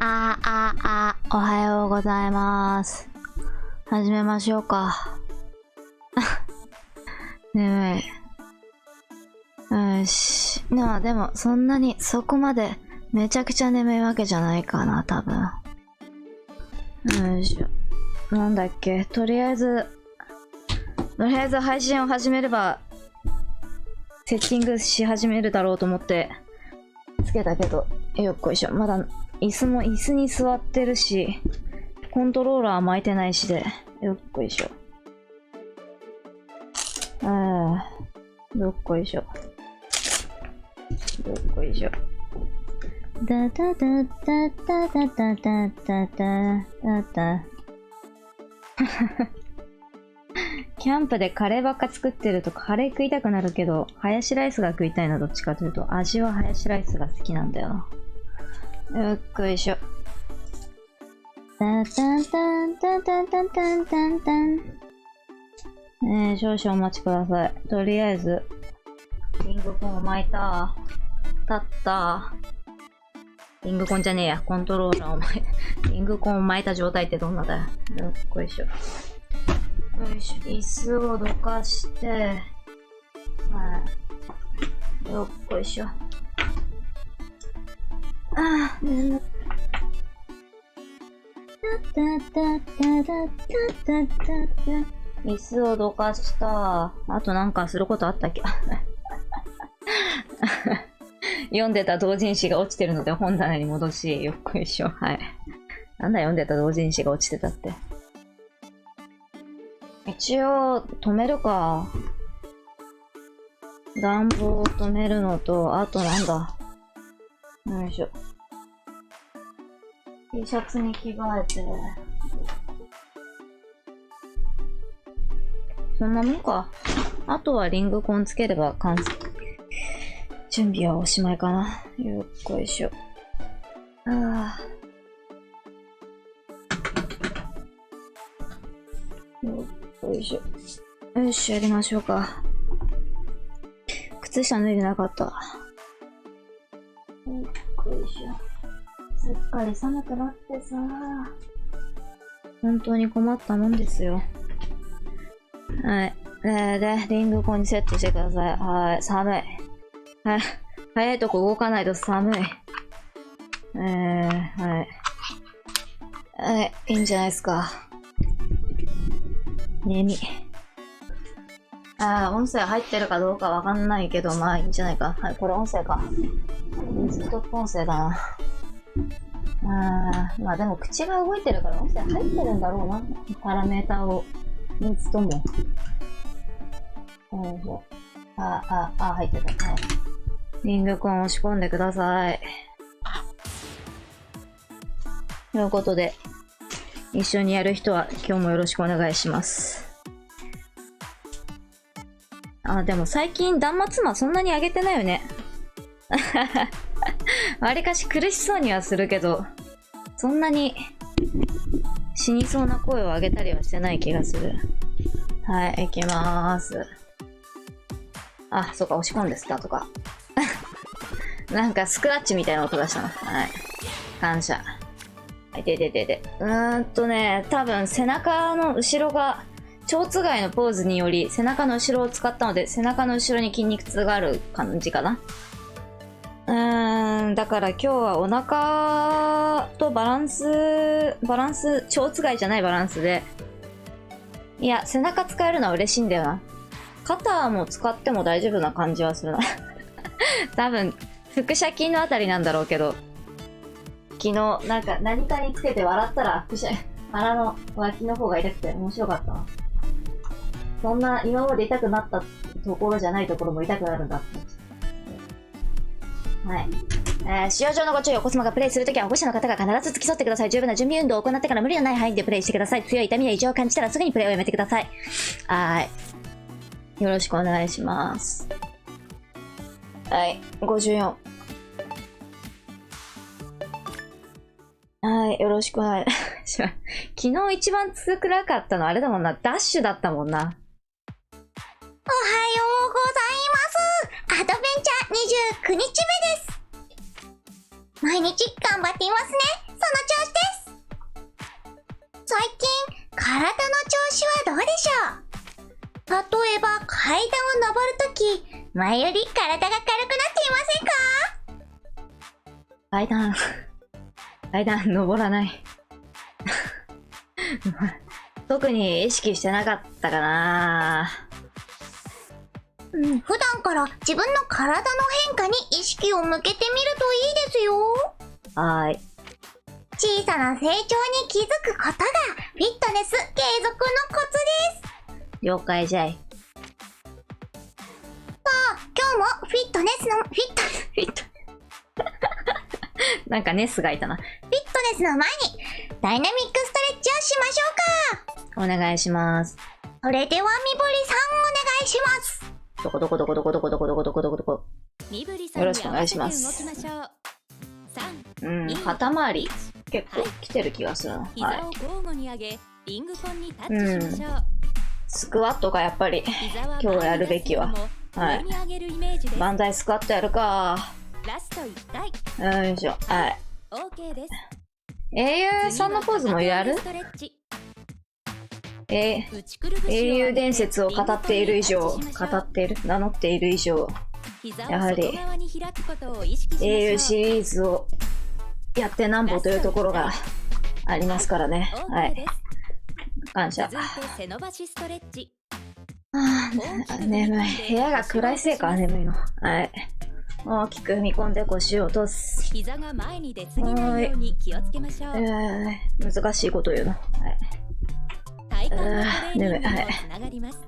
おはようございます。始めましょうか。眠い。よし。でも、そんなに、そこまで、めちゃくちゃ眠いわけじゃないかな、多分。よいしょ。なんだっけ、とりあえず配信を始めれば、セッティングし始めるだろうと思って、つけたけど、よっこいしょ。まだ、椅子に座ってるし、コントローラー巻いてないしで、よっこいしょ。よっこいしょ。よっこいしょ。だだだだだだだだだだだ。キャンプでカレーばっか作ってるとカレー食いたくなるけど、ハヤシライスが食いたいな、どっちかというと。味はハヤシライスが好きなんだよな。よっこいしょ。タタンタンタンタンタンタンタンタン。少々お待ちください。とりあえず、リングコンを巻いた。立った。リングコンじゃねえや。コントローラーを巻いた。リングコンを巻いた状態ってどんなだよ。よっこいしょ。よいしょ。椅子をどかして、はい。よっこいしょ。眠っ。椅子をどかした。あとなんかすることあったっけ読んでた同人誌が落ちてるので本棚に戻し、よっこいしょ。はい。なんだ読んでた同人誌が落ちてたって。一応、止めるか。暖房を止めるのと、あとなんだ。よいしょ。T シャツに着替えて。そんなもんか。あとはリングコンつければ完成。準備はおしまいかな。よっこいしょ。よっこいしょ。よし、やりましょうか。靴下脱いでなかった。よっこいしょ。すっかり寒くなってさ。本当に困ったもんですよ。はい。で、リングコンにセットしてください。はい。寒い。はい。早いとこ動かないと寒い。はい。はい。いいんじゃないですか。眠い。音声入ってるかどうかわかんないけど、まあいいんじゃないか。はい、これ音声か。ずっと音声だな。まあでも口が動いてるから音声入ってるんだろうな。パラメーターを3つとも。入ってた。はい。リングコン押し込んでください。ということで、一緒にやる人は今日もよろしくお願いします。でも最近断末魔そんなに上げてないよね。わりかし苦しそうにはするけど、そんなに死にそうな声を上げたりはしてない気がする。はい、行きまーす。そうか、押し込んでスタートか。なんかスクラッチみたいな音がしたな。はい。感謝。はい、で。多分背中の後ろが、蝶つがいのポーズにより背中の後ろを使ったので、背中の後ろに筋肉痛がある感じかな。だから今日はお腹とバランス、蝶つがいじゃないバランスで。いや、背中使えるのは嬉しいんだよな。肩も使っても大丈夫な感じはするな。多分、腹斜筋のあたりなんだろうけど、昨日、なんか何かにつけて笑ったら、腹の脇の方が痛くて面白かったな。そんな今まで痛くなったところじゃないところも痛くなるんだって。はい。使用上のご注意をコスモがプレイするときは保護者の方が必ず付き添ってください。十分な準備運動を行ってから無理のない範囲でプレイしてください。強い痛みや異常を感じたらすぐにプレイをやめてください。よろしくお願いします。はい。54。はい。よろしくお願いします。昨日一番辛かったのあれだもんな。ダッシュだったもんな。おはようございます。アドベンチャー29日目です。毎日頑張っていますね。その最近体の調子はどうでしょう？例えば階段を登るとき、前より体が軽くなっていませんか？階段登らない。特に意識してなかったかな。普段から自分の体の変化に意識を向けてみるといいですよ。はーい。小さな成長に気づくことがフィットネス継続のコツです。了解じゃい。さあ、今日もフィットネスのなんかネスがいたな。フィットネスの前にダイナミックストレッチをしましょうか。お願いします。それではみぶりさんお願いします。どこ。みぶりさんよろしくお願いします。動きましょう。肩周り結構来てる気がするな。膝を交互に上げ、リングコンにタッチしましょう。スクワットがやっぱり今日やるべきは。はい。バンダイスクワットやるか。ラスト1回。よいしょ。はい。OK です。英雄さんのポーズもやる？英雄伝説を語っている以上、名乗っている以上、やはり英雄シリーズをやってなんぼというところがありますからね。はい。感謝。眠い。部屋が暗いせいか眠いの。はい。大きく踏み込んで腰を落とす。膝が前に出過ぎないように気をつけましょう。難しいこと言うの。はい。体幹のトレーニングにもつながります。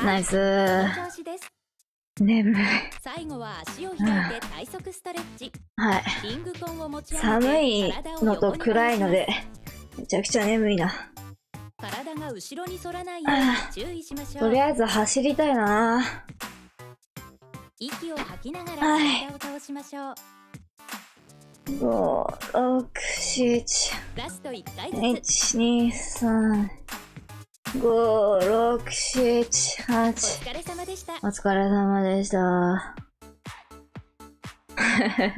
ナイス。眠い。最後は足を開いて体側ストレッチ。はい。リングコンを持ち上げて寒いのと暗いのでめちゃくちゃ眠いな。体が後ろに反らないように注意しましょう。とりあえず走りたいな。息を吐きながら体を倒しましょう。5、6、7、ラスト1回ずつ。1、2、3、5、6、7、8。お疲れ様でした。お疲れ様でした。ダイナミック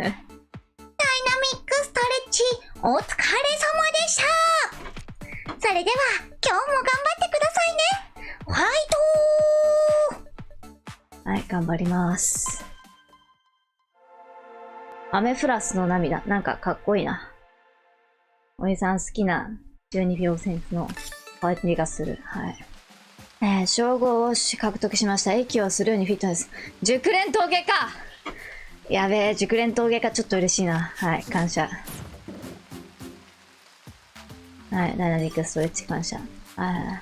ストレッチお疲れ様でした。それでは今日も頑張ってくださいね。ファイトー。はい、頑張ります。アメフラスの涙、なんかかっこいいな。おじさん好きな12秒センスの香りがする。はい。称号を獲得しました。息をするようにフィットネス。熟練峠か。やべえ、熟練峠か。ちょっと嬉しいな。はい、感謝。はい、ダイナミックストレッチ感謝。あ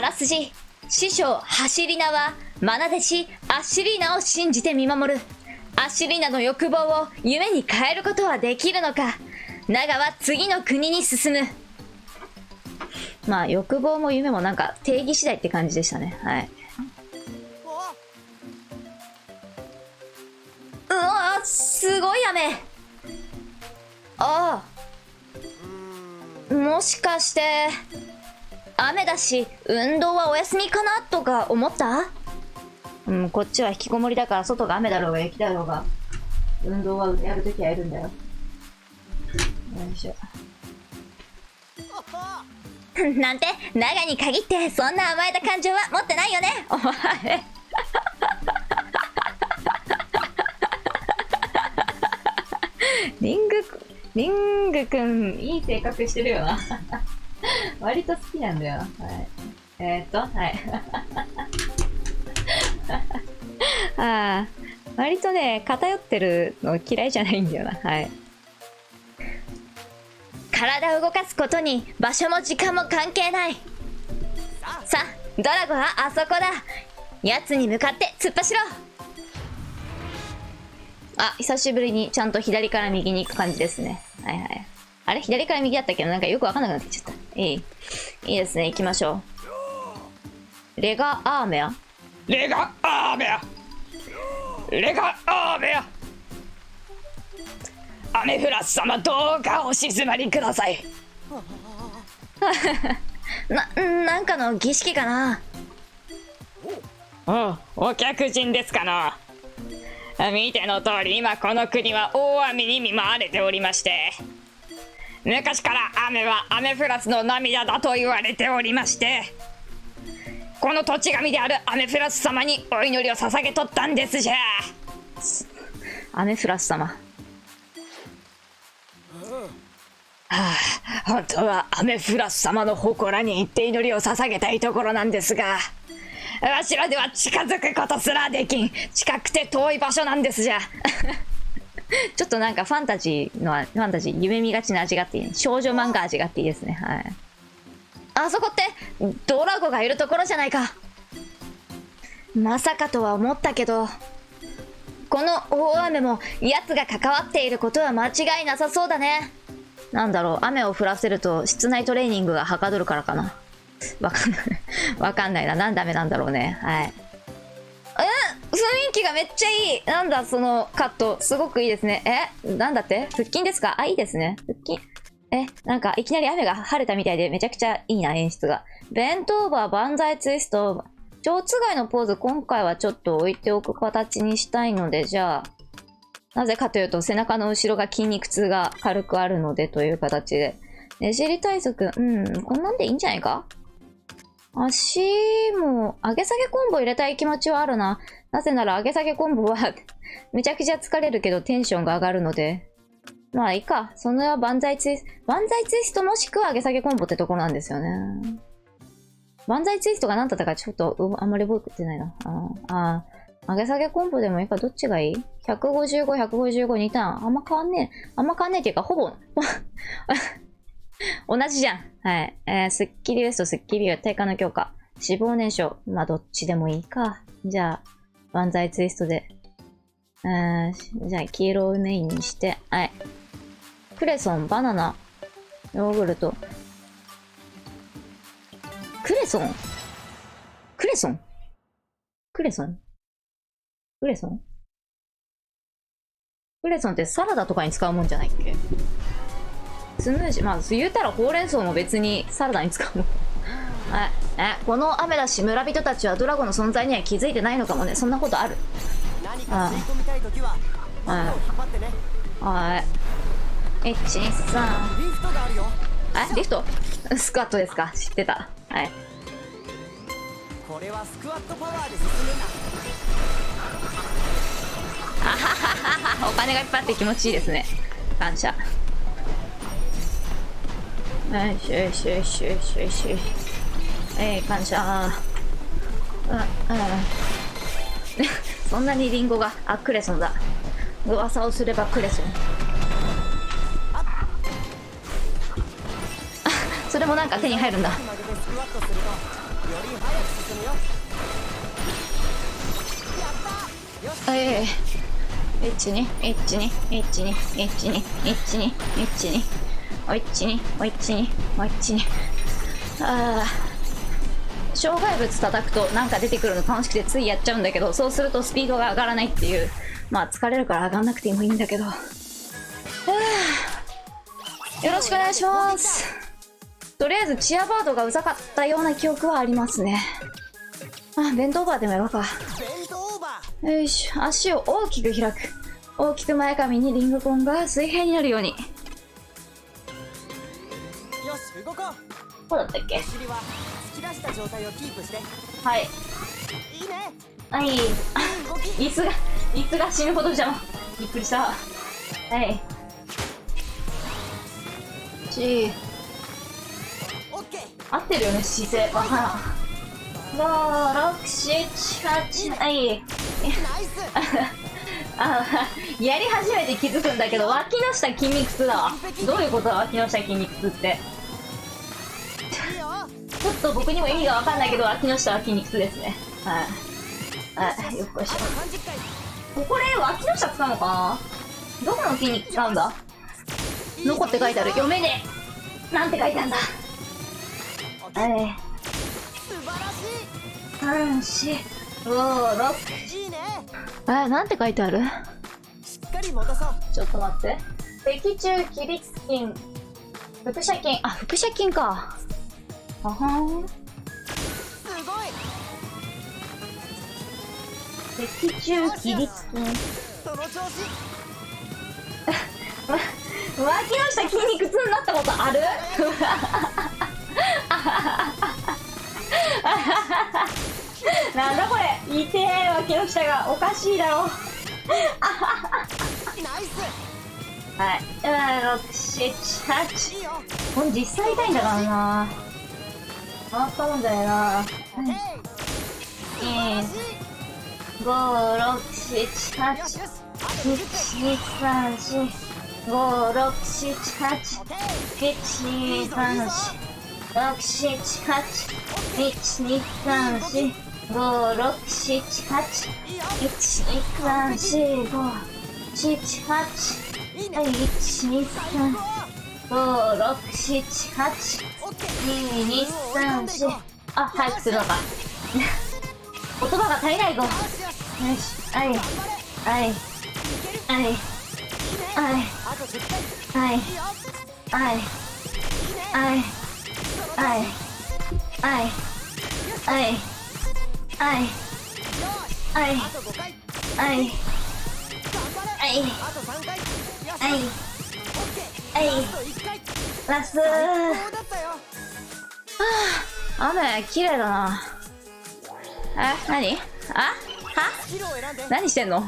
らすじ。師匠、ハシリナは、愛弟子、アッシリーナを信じて見守る。アッシリーナの欲望を夢に変えることはできるのか。ナガは次の国に進む。まあ、欲望も夢もなんか定義次第って感じでしたね。はい。うわー、すごい雨。ああ。もしかして、雨だし、運動はお休みかなとか思った？こっちは引きこもりだから外が雨だろうが雪だろうが、運動はやるときはやるんだよ。よいしょ。なんて、長に限ってそんな甘えた感情は持ってないよね。お前。リングくん、いい性格してるよな。割と好きなんだよ。はい。はい。ああ、割とね、偏ってるの嫌いじゃないんだよな。はい。体を動かすことに場所も時間も関係ない。さあ、ドラゴンはあそこだ。奴に向かって突っ走ろう。あ、久しぶりにちゃんと左から右に行く感じですね。はいはい。あれ左から右だったけどなんかよくわかんなくなってきちゃった。いいですね。行きましょう。レガアーメアアメフラス様、どうかお静まりください。なんかの儀式かな。お客人ですかの。見ての通り今この国は大雨に見舞われておりまして、昔から雨はアメフラスの涙だと言われておりまして、この土地神であるアメフラス様にお祈りを捧げとったんですじゃ。アメフラス様。本当はアメフラス様の祠に行って祈りを捧げたいところなんですが、わしらでは近づくことすらできん、近くて遠い場所なんですじゃ。ちょっとなんかファンタジー、夢見がちな味があっていいね。少女漫画味があっていいですね。はい。あそこってドラゴがいるところじゃないか。まさかとは思ったけど、この大雨も奴が関わっていることは間違いなさそうだね。なんだろう、雨を降らせると室内トレーニングがはかどるからかな。わかんないわかんないな。なんでダメなんだろうね。はい。雰囲気がめっちゃいい。なんだそのカット、すごくいいですね。なんだって、腹筋ですか？あ、いいですね。腹筋。なんかいきなり雨が晴れたみたいでめちゃくちゃいいな、演出が。ベントオーバー、万歳ツイスト。蝶つがいのポーズ、今回はちょっと置いておく形にしたいので、じゃあ、なぜかというと背中の後ろが筋肉痛が軽くあるのでという形で。ねじり体側、こんなんでいいんじゃないか？足も、上げ下げコンボ入れたい気持ちはあるな。なぜなら上げ下げコンボはめちゃくちゃ疲れるけどテンションが上がるので。まあいいか。そのは万歳ツイストもしくは上げ下げコンボってところなんですよね。万歳ツイストが何だったかちょっとあんまり覚えてないな。上げ下げコンボでもいいか。どっちがいい？ 155、155、2ターン。あんま変わんねえっていうか、ほぼ同じじゃん。はい。スッキリウエスト、スッキリ体幹の強化。脂肪燃焼。まあ、どっちでもいいか。じゃあ、万歳ツイストで。じゃあ、黄色をメインにして。はい。クレソン、バナナ、ヨーグルト。クレソンってサラダとかに使うもんじゃないっけ？スムージー、まあ言うたらほうれん草も別にサラダに使うもん。この雨だし村人たちはドラゴンの存在には気づいてないのかもね。そんなことある？何か吸い込みたいときは引っ張ってね。はい。1、2、3。リフトがあるよ。リフト？スクワットですか？知ってた。はい。これはスクワットパワーで進むんだ。お金がいっぱいあって気持ちいいですね。感謝。よしよしよしよしよし。感謝。そんなにリンゴが、クレソンだ。噂をすればクレソン。それもなんか手に入るんだ。曲げてスクワットするとより早く進むよ。やったよし。12、12、12、12、12、12、12、12、12。障害物叩くとなんか出てくるの楽しくてついやっちゃうんだけど、そうするとスピードが上がらないっていう。まあ疲れるから上がんなくてもいいんだけど。よろしくお願いします。とりあえずチアバードがうざかったような記憶はありますね。ベントオーバーでもやろうか。ベントオーバー。よいしょ。足を大きく開く。大きく前髪にリングコンが水平になるように。よし動こう。こうだったっけ？お尻は突き出した状態をキープして。はい。いいね。はい。動き。椅子が死ぬほど邪魔。びっくりした。はい。オッケー。合ってるよね、姿勢。5、6、7、8、はい。ナイス。やり始めて気づくんだけど、脇の下筋肉痛だわ。どういうことだ、脇の下筋肉痛って。いいよ。ちょっと僕にも意味がわかんないけど、脇の下は筋肉痛ですね。はい。よっこいしょ。あと30回。これ、脇の下使うのかな？どこの筋肉使うんだ？のこって書いてある。読めねえ。なんて書いてあるんだ。素晴らしい。3、4、5、6。いいね。なんて書いてある？しっかり戻そう。ちょっと待って。脊柱起立筋。腹斜筋。腹斜筋か。ははーん。すごい。脊柱起立筋。その調子。脇の下筋肉痛になったことある？なんだこれ、痛え脇の下がおかしいだろ。ナイス。はい、6、7、8。いいよ。これ実際痛いんだからな。回ったもんだよな。5、6、7、8。1、2、3、4、5、6、7、8。1、2、3、4、6、7、8。1、2、3、4、5、6、7、8。1、2、3、4、5、7、8。はい、1、2、3、5、6、7、8。2、2、3、4。あ、早くするのか。言葉が足りないぞ。よし、はい、はい、はい、はい、はい、はい、はい、はい、はい、はい、はい、はい、はい、はい、はい、はい、ラストー。雨、綺麗だな。何？は何してんの？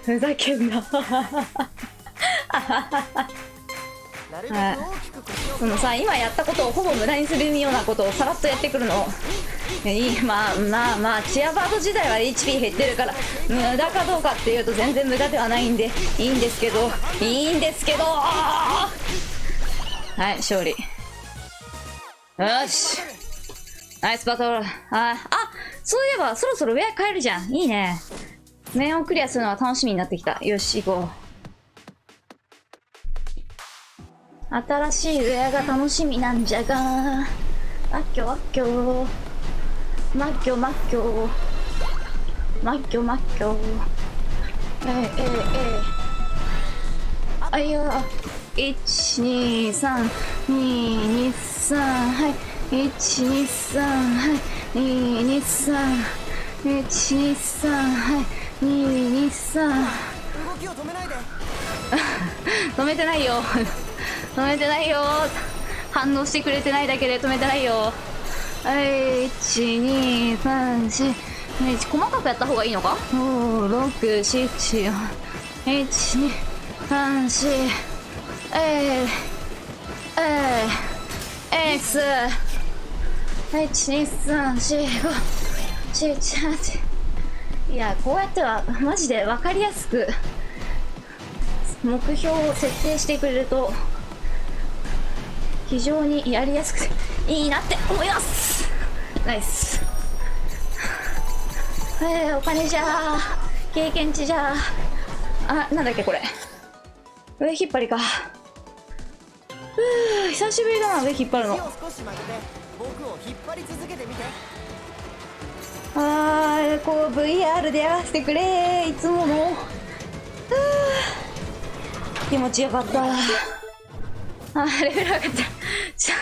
ふざけんな。そのさ、今やったことをほぼ無駄にするようなことをさらっとやってくるの。まあチアバード時代は HP 減ってるから無駄かどうかっていうと全然無駄ではないんでいいんですけどはい、勝利。よし、ナイスバトル。そういえばそろそろウェア変えるじゃん。いいね。面をクリアするのは楽しみになってきた。よし、行こう。新しいウェアが楽しみなんじゃが。マッキョマッキョマッキョマッキョマッキョマッキョ。あいや、123、223、はい、123、はい、223、123、はい、223。動きを止めないで。止めてないよ。止めてないよ。反応してくれてないだけで止めてないよ。はい、1、2、3、4、細かくやった方がいいのか？ 5、6、7、1、2、3、4、X、1、2、3、4、5、7、8。いや、こうやってはマジで分かりやすく目標を設定してくれると非常にやりやすくていいなって思います。ナイス。お金じゃー、経験値じゃー。なんだっけこれ、上引っ張りか。久しぶりだな、上引っ張るの。手を少し曲げて僕を引っ張り続けてみて。こう VR でやらせてくれー、いつもの。気持ちよかった。レベル上がった。ちょ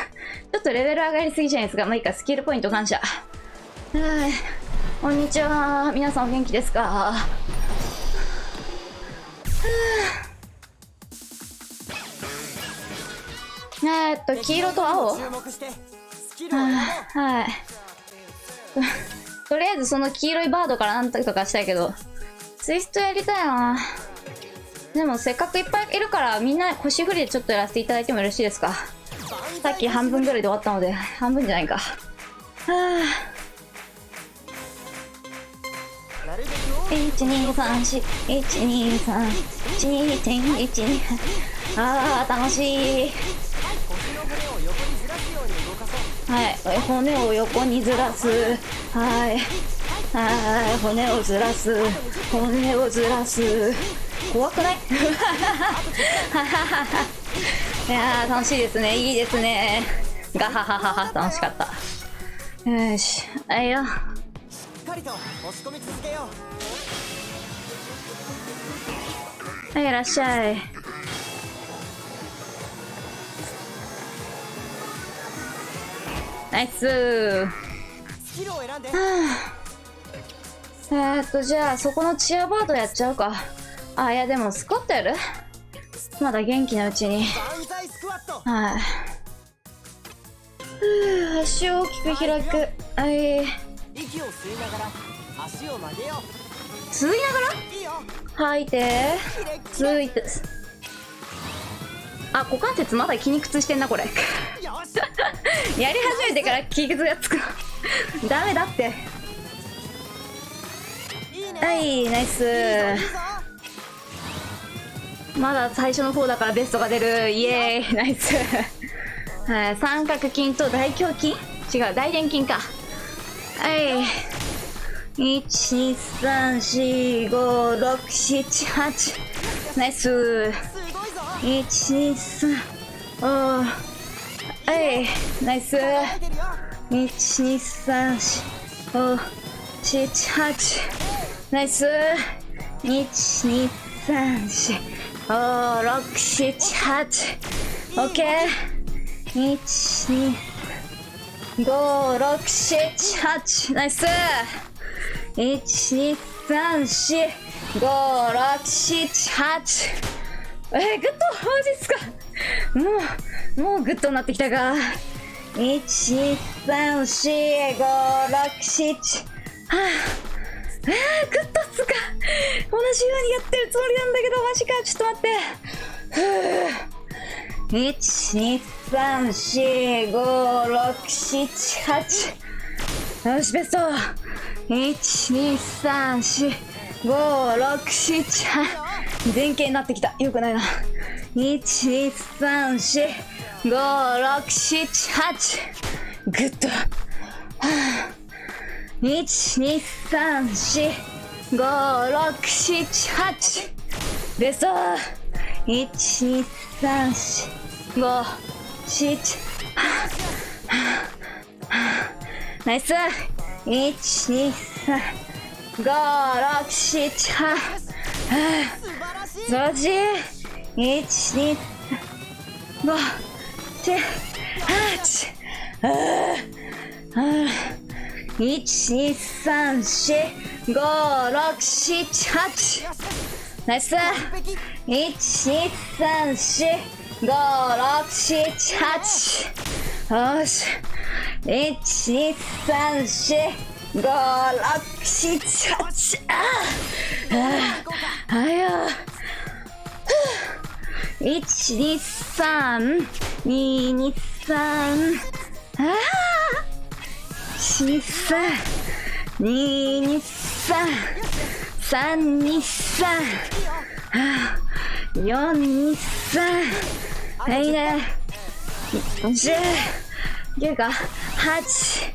っとレベル上がりすぎじゃないですか。まあいいか、スキルポイント感謝。こんにちは、皆さんお元気ですか？黄色と青。注目してスキルをやろう。はい。とりあえずその黄色いバードからなんとかしたいけど、ツイストやりたいな。でもせっかくいっぱいいるからみんな腰振りでちょっとやらせていただいてもよろしいですか？さっき半分ぐらいで終わったので、半分じゃないか。なるべく1234、1231、2.12。楽しい。腰の骨を横にずらすように動かそう。はい、骨を横にずらす。はい、骨をずらす。骨をずらす。怖くない？いやー、楽しいですね。いいですね。ガハハハハ、楽しかった。よし、はいよ。しっかりと押し込み続けよう。はい、いらっしゃい。ナイス。スキルを選んで。じゃあそこのチアバードやっちゃうか。あ、いやでもスクワットやる？まだ元気なうちに。万歳スクワット。はい。足を大きく開く。はい。息を吸いながら足を曲げよ吸いながう。いいよ。ら吐いて。吸いて。あ、股関節まだ筋肉痛してんなこれ。よし。やり始めてから筋肉がつく。ダメだって。いいね。はい、ナイス。いいぞ。まだ最初の方だからベストが出る。イエーイ、ナイス。はい、三角筋と大胸筋？違う、大臀筋か。はい。1、2、3、4、5、6、7、8。ナイス。すごいぞ。1、2、3。おー。はい、ナイス。輝いてるよ。1、2、3、4、5、7、8。ナイス。1、2、3、4、5、6、7、8。オッケー。1、2、5、6、7、8。ナイス。1、2、3、4、5、6、7、8。グッドマジっすか。もうグッドになってきたか。1、2、3、4、5、6、7。はぁ、グッドっすか。同じようにやってるつもりなんだけど、マジか。ちょっと待って。1、2、3、4、5、6、7、8。よし、ベスト。1、2、3、4、5、6、7、8。前傾になってきた。よくないな。1、2、3、4、5、6、7、8。グッド。1、2、3、4、5、6、7、8。ベスト。1、2、3、4、5、7。ナイス。1、2、3、5、6、7、8。素晴らしい。素晴らしい。1、2、5、7、8。1、2、3、4、5、6、7、8。ナイス。1、2、3、4、5、6、7、8。よし。1、2、3、4、5、6、7、8。はいよ。1、2、3、2、2、3。1、2、3、2、2、3。3、2、3。4、2、3。はいね。10。9か。8。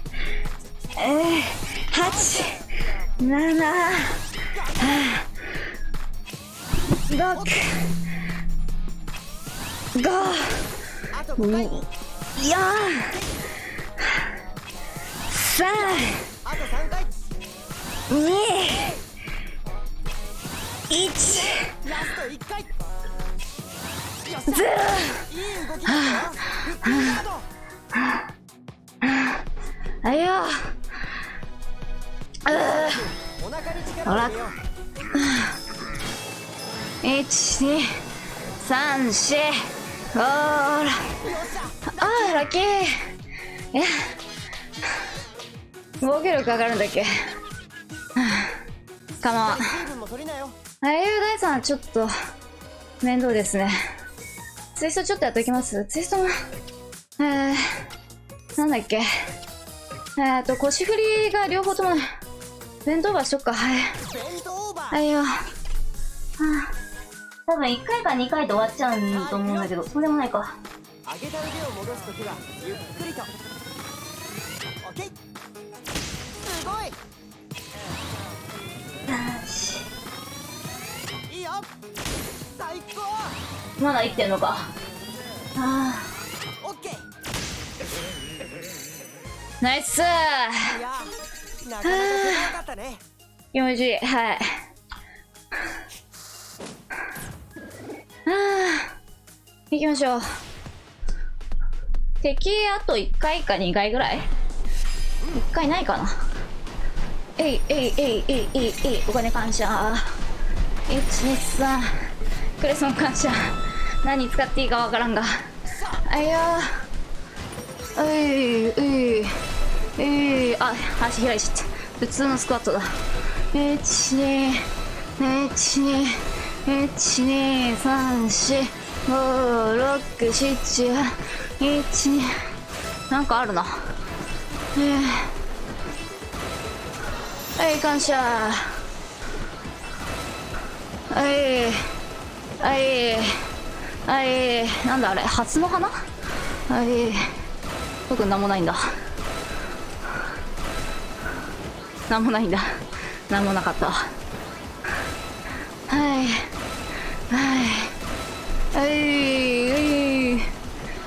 8、7、6、5、あと5回。 4、3、あと3回。 2、1、ラスト1回。よっしゃ。 0。いい動きだよ。フックガード。はいよ。お腹に力を入れよう。1、2、3、4、5、あー、ラッキー。防御力上がるんだっけ。かまわん。水分も取りなよ。あゆうだいさん、ちょっと面倒ですね。ツイストちょっとやっときます。ツイストもなんだっけ。腰振りが両方ともベントオーバーしとくか。はい。ベントオーバー。はいよ。多分1回か2回で終わっちゃうんと思うんだけど、そうでもないか。上げた腕を戻すときはゆっくりと。オッケー。すごい。よし。いいよ。最高。まだ生きてんのか。オッケー。ナイスー。いや、なかなか良かったね。気持ちいい。はい。行きましょう。敵あと1回か2回ぐらい？ 1 回ないかな。えいえいえいえいえいえい、お金感謝。123、クレソン感謝。何使っていいかわからんが、あいやー、あ、足開いちゃった。普通のスクワットだ。1、2、1、2、1、2、3、4、5、6、7、8、1、2、なんかあるな。はい、感謝。はい、はい、はい、なんだあれ、初の花？はい、特になんもないんだ。なんもないんだ。なんもなかった。はい、はい、はい、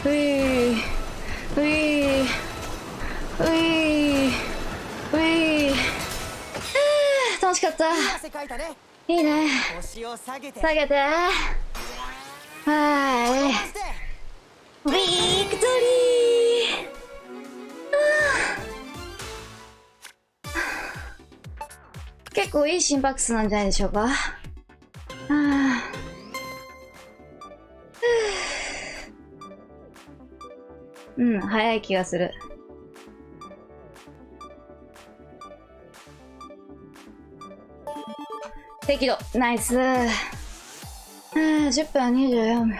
はい、はい、はい、はい、楽しかった。汗かいたね。いいね。腰を下げて下げて。はい。してビクトリー。結構いい心拍数なんじゃないでしょうか。うん、早い気がする。適度、ナイス。10分24秒。も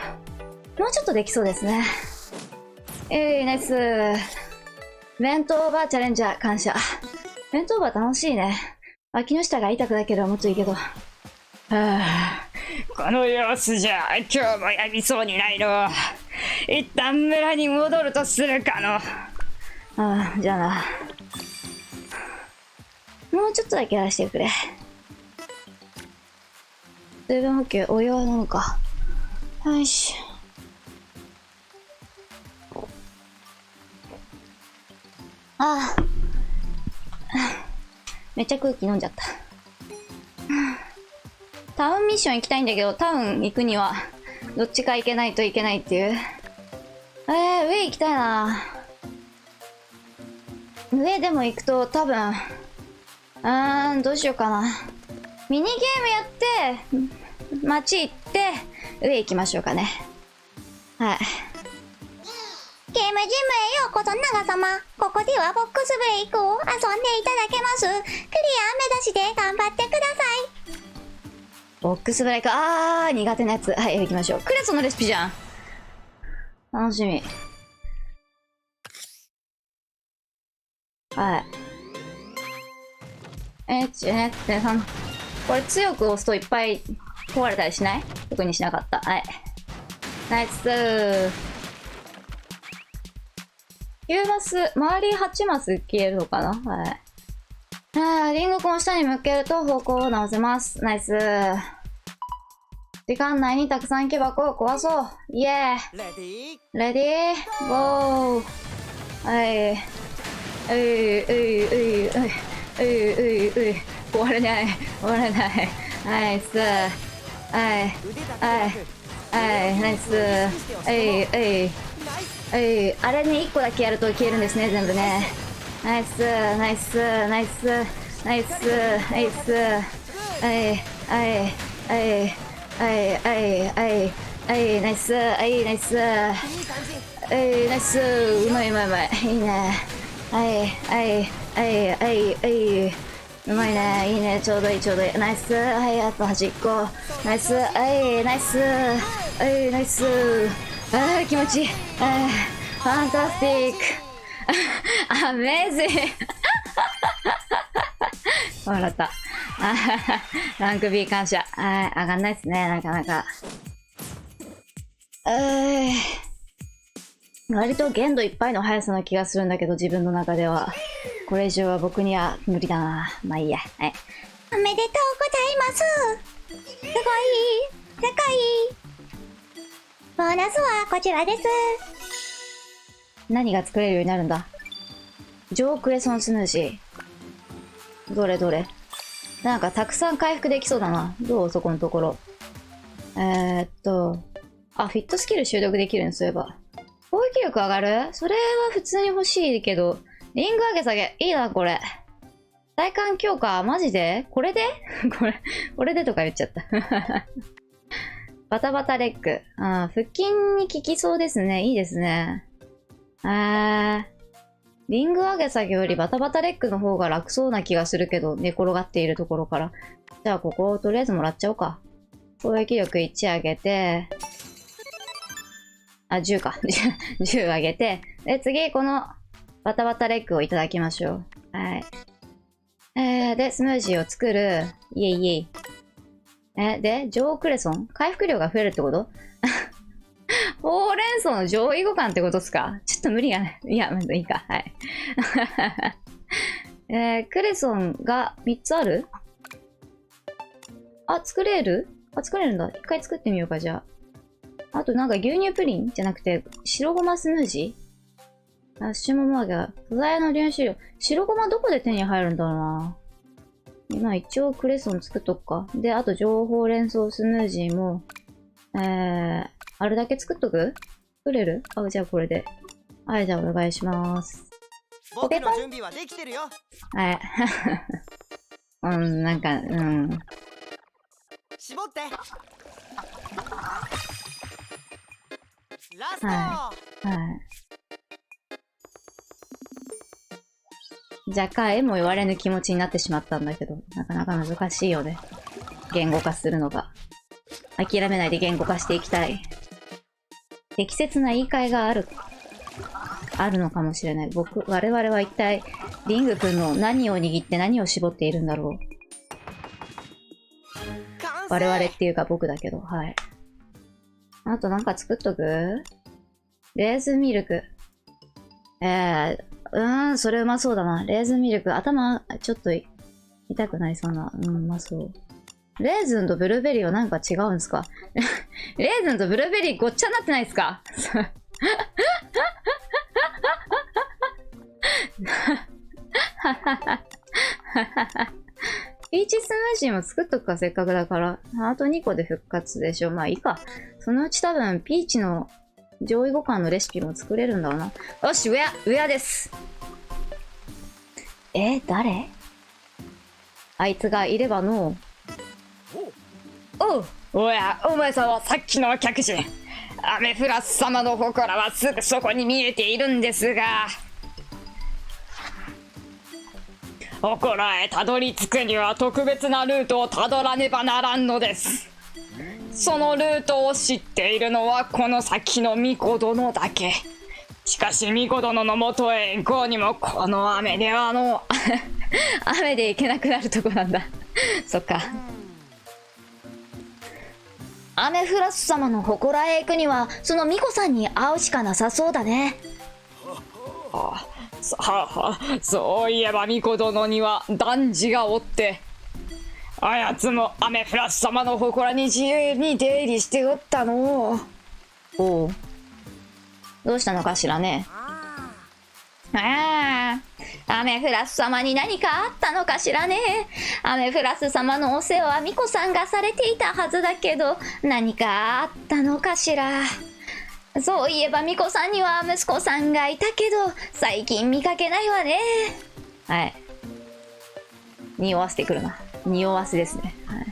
うちょっとできそうですね。ナイス。弁当バーチャレンジャー感謝。弁当バー楽しいね。脇の下が痛くなければもっといいけど。この様子じゃ今日もやみそうにないの。一旦村に戻るとするかの。じゃあな。もうちょっとだけやらせてくれ。水分補給、お湯は飲むか。よし。めっちゃ空気飲んじゃった。タウンミッション行きたいんだけど、タウン行くにはどっちか行けないといけないっていう。上行きたいな。上でも行くと多分、どうしようかな。ミニゲームやって、街行って、上行きましょうかね。はい。ゲームジムへようこそ長様。ここではボックスブレイクを遊んでいただけます。クリア目指して頑張ってください。ボックスブレイク、苦手なやつ。はい、行きましょう。クレソンのレシピじゃん。楽しみ。はい。1、2、3。これ強く押すといっぱい壊れたりしない？特にしなかった。はい。ナイスー。9マス、周り8マス消えるのかな？はい。リンゴコンを下に向けると方向を直せます。ナイスー。時間内にたくさん木箱を壊そう。イエー。レディーレディーゴー。はい。壊れない。壊れない。ナイス。はい。はい。はい。ナイス。あれね、1個だけやると消えるんですね、全部ね。ナイス。ナイス。ナイス。ナイス。ナイス。はい。はい。はい。はい。はい。はい。はい。ナイス。はい。ナイス。ナイス。うまいうまいうまい。いいね。はい。はい。はい。はい。はい。うまいね。いいね。ちょうどいい、ちょうどいい。ナイス。はい。あと端っこ。ナイス。はい。ナイス。はい。ナイス。気持ちいい。ファンタスティック。アメージング。笑った。ランク B 感謝。上がんないっすね、なかなか。割と限度いっぱいの速さな気がするんだけど、自分の中では。これ以上は僕には無理だな。まあいいや。はい。おめでとうございます。すごい。高い。ボーナスはこちらです。何が作れるようになるんだ？上クレソンスヌージー。どれどれ？なんかたくさん回復できそうだな。どう？そこのところ。フィットスキル習得できるんそういえば。攻撃力上がる？それは普通に欲しいけど、リング上げ下げ、いいな、これ。体幹強化、マジでこれでこれでとか言っちゃった。バタバタレッグ。ああ、腹筋に効きそうですね。いいですね。リング上げ下げよりバタバタレッグの方が楽そうな気がするけど、寝転がっているところから。じゃあ、ここをとりあえずもらっちゃおうか。攻撃力1上げて、あ、10か。10上げて、で、次、このバタバタレッグをいただきましょう。はい。で、スムージーを作る。イエイイエイ。で、上クレソン回復量が増えるってことほうれん草の上位互換ってことっすか？ちょっと無理がない。いや、まずいいか。はい。クレソンが3つある？あ、作れる？あ、作れるんだ。一回作ってみようか、じゃあ。あとなんか牛乳プリンじゃなくて、白ごまスムージー？あ、シモモアガ、素材の粒子量。白ごまどこで手に入るんだろうな。今一応クレソン作っとくか。で、あと情報連想スムージーも、あれだけ作っとく？作れる？あ、じゃあこれで。はい、じゃあお願いします。僕の準備はできてるよ。はい。なんか、絞ってラスト、はい。若干絵も言われぬ気持ちになってしまったんだけど、なかなか難しいよね。言語化するのが。諦めないで言語化していきたい。適切な言い換えがあるのかもしれない。我々は一体、リング君の何を握って何を絞っているんだろう。我々っていうか僕だけど、はい。あとなんか作っとく？レーズンミルク。それうまそうだな。レーズンミルク。頭、ちょっと痛くないそうな。うまそう。レーズンとブルーベリーはなんか違うんすか？レーズンとブルーベリーごっちゃになってないですか？ピーチスムージーも作っとくか、せっかくだから。あと2個で復活でしょ。まあいいか。そのうち多分、ピーチの上位互換のレシピも作れるんだろうな。よし、ウェアです。誰？あいつがいればの。おや、お前さんはさっきの客人。アメフラス様の祠はすぐそこに見えているんですが、祠へたどり着くには特別なルートをたどらねばならんのです。そのルートを知っているのはこの先の巫女殿だけ。しかし巫女殿のもとへ行こうにもこの雨では雨で行けなくなるとこなんだ。そっか。アメフラス様の祠へ行くにはその巫女さんに会うしかなさそうだね。そういえば巫女殿には男児がおって、あやつもアメフラス様の祠に自由に出入りしておったの。おう。どうしたのかしらね。アメフラス様に何かあったのかしらね。アメフラス様のお世話は巫女さんがされていたはずだけど、何かあったのかしら。そういえば巫女さんには息子さんがいたけど、最近見かけないわね。はい。匂わせてくるな。匂わせですね。はい。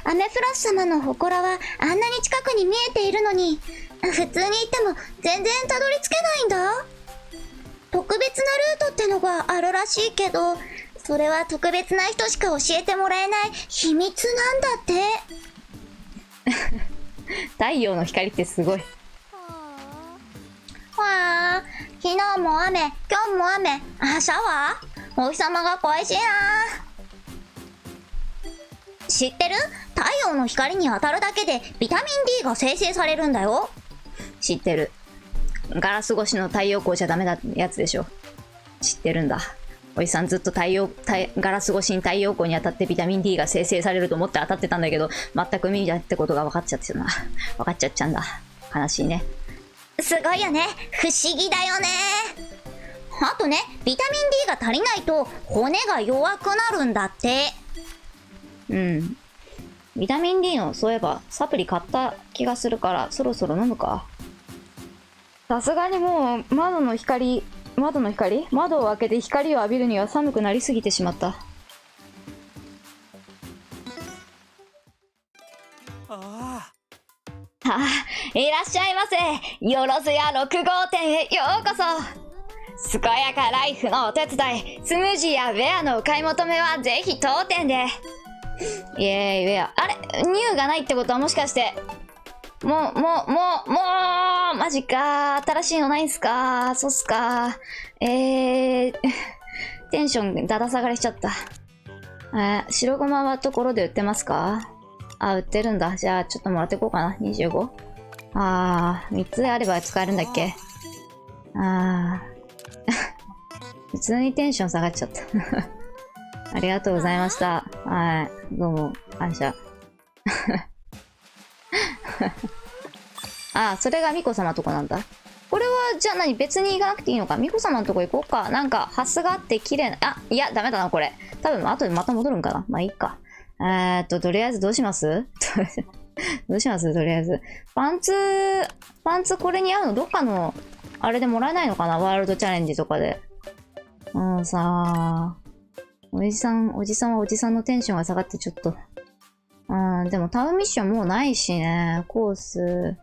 アメフラス様の祠はあんなに近くに見えているのに、普通に行っても全然たどり着けないんだ。特別なルートってのがあるらしいけど、それは特別な人しか教えてもらえない秘密なんだって。太陽の光ってすごい。昨日も雨、今日も雨、シャワー？お日様が恋しいな。知ってる？太陽の光に当たるだけでビタミン D が生成されるんだよ。知ってる。ガラス越しの太陽光じゃダメなやつでしょ。知ってるんだ。おじさんずっとガラス越しに太陽光に当たってビタミン D が生成されると思って当たってたんだけど、全く無理だってことが分かっちゃってたな。分かっちゃっちゃうんだ。悲しいね。すごいよね。不思議だよね。あとね、ビタミン D が足りないと骨が弱くなるんだって。ビタミン D の、そういえばサプリ買った気がするから、そろそろ飲むか。さすがにもう窓を開けて光を浴びるには寒くなりすぎてしまった。あいらっしゃいませ。よろずや6号店へようこそ。健やかライフのお手伝い、スムージーやウェアのお買い求めはぜひ当店で。イエーイ、ウェア。あれニューがないってことはもしかして、もう、マジか。新しいのないんすか。そうっすか。テンションだだ下がりしちゃった。白ごまはところで売ってますか？あ、売ってるんだ。じゃあ、ちょっともらっていこうかな。25？ 3つであれば使えるんだっけ？普通にテンション下がっちゃった。ありがとうございました。はい。どうも、感謝。それがミコ様のとこなんだ。これは、じゃあ別に行かなくていいのか。ミコ様のとこ行こうか。なんか、ハスがあって綺麗な、いや、ダメだな、これ。多分、後でまた戻るんかな。まあいいか。とりあえずどうしますどうしますとりあえず。パンツこれに合うのどっかの、あれでもらえないのかなワールドチャレンジとかで。おじさんはおじさんのテンションが下がってちょっと。でもタウンミッションもうないしね。コース。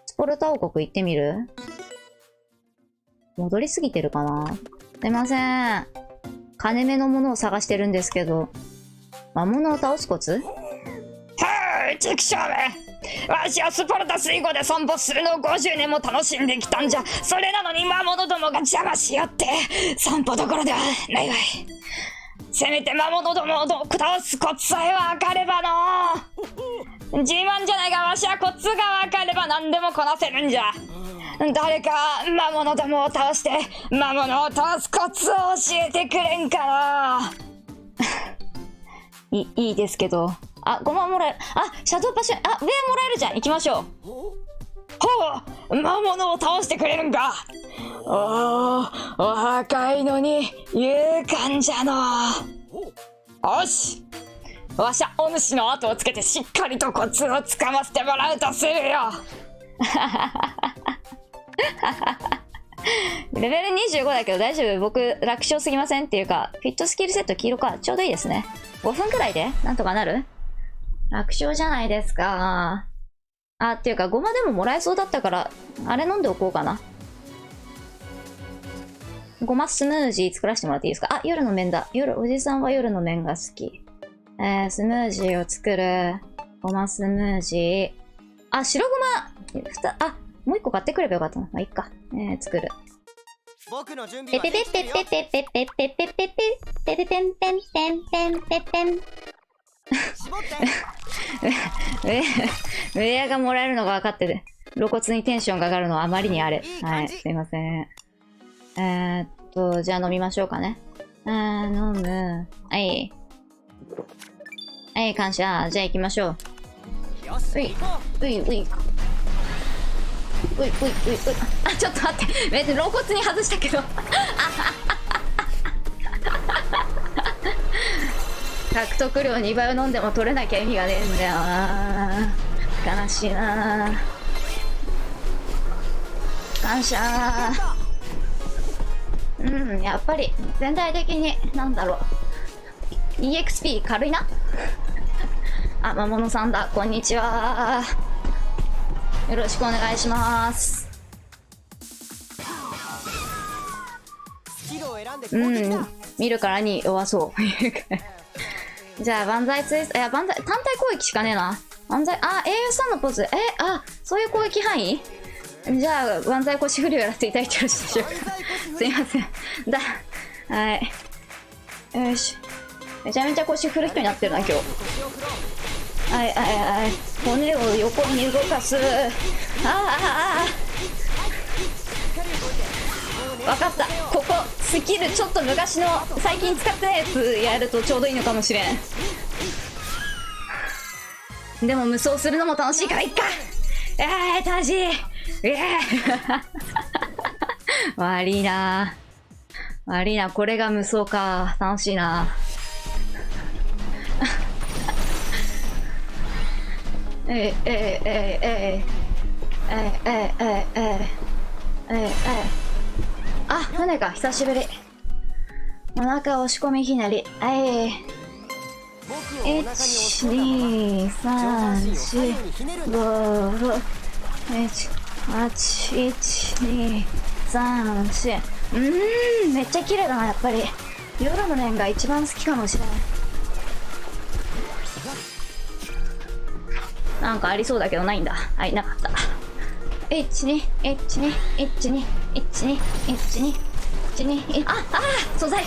スポルタ王国行ってみる？戻りすぎてるかな？すいません。金目のものを探してるんですけど。魔物を倒すコツ？チクショーめ！わしはスパルタ水郷で散歩するのを50年も楽しんできたんじゃ。それなのに魔物どもが邪魔しよって散歩どころではないわい。せめて魔物どもを倒すコツさえわかればの。自慢じゃないが、わしはコツがわかれば何でもこなせるんじゃ。誰か魔物どもを倒して魔物を倒すコツを教えてくれんかな。いいですけど。5万もらえる。シャドウパッション。上もらえるじゃん。行きましょう。ほう、魔物を倒してくれるんか。お若いのに勇敢じゃの。よし、わしゃお主の後をつけてしっかりとコツをつかませてもらうとするよ。レベル25だけど大丈夫？僕楽勝すぎません？っていうか、フィットスキルセット黄色か。ちょうどいいですね。5分くらいでなんとかなる？楽勝じゃないですか。っていうか、ごまでももらえそうだったから、あれ飲んでおこうかな。ごまスムージー作らせてもらっていいですか？夜の麺だ。おじさんは夜の麺が好き。スムージーを作る。ごまスムージー。白ごま、もう一個買ってくればよかったな。まあ、いっか。作る。僕の準ペ備はペペペペペペペペペペペペペペンペンペンペンペペン。絞ってウェアがもらえるのが分かってて、露骨にテンションが上がるのはあまりにあれ。はい、すいません。じゃあ飲みましょうかね。飲む。はい。はい、感謝。じゃあ行きましょう。よし、行こう。うい。ちょっと待って。別に露骨に外したけど。獲得量2倍を飲んでも取れなきゃ意味がねえんだよな。悲しいな。感謝。やっぱり全体的になんだろう、 EXP 軽いな。魔物さんだ。こんにちは。よろしくお願いします。スキルを選んで攻撃だ。見るからに弱そうじゃあ万歳ツイスト、単体攻撃しかねえな。万歳、英雄さんのポーズ、そういう攻撃範囲？じゃあ万歳腰振りをやらせていただいてよろしいでしょうか。すいません。はい。よし。めちゃめちゃ腰振る人になってるな、今日。はい。骨を横に動かす。わかった。ここ、スキル、ちょっと昔の、最近使ってないやつやるとちょうどいいのかもしれん。でも無双するのも楽しいからいっか。楽しい。悪いな。これが無双か。楽しいな。あ、船か、久しぶり。お腹押し込みひねり。僕をお腹に押し込んだまま上半身を左右にひねるんだ。 123めっちゃ綺麗だな。やっぱり夜の面が一番好きかもしれない。なんかありそうだけどないんだ。はい、なかった。121212121212素材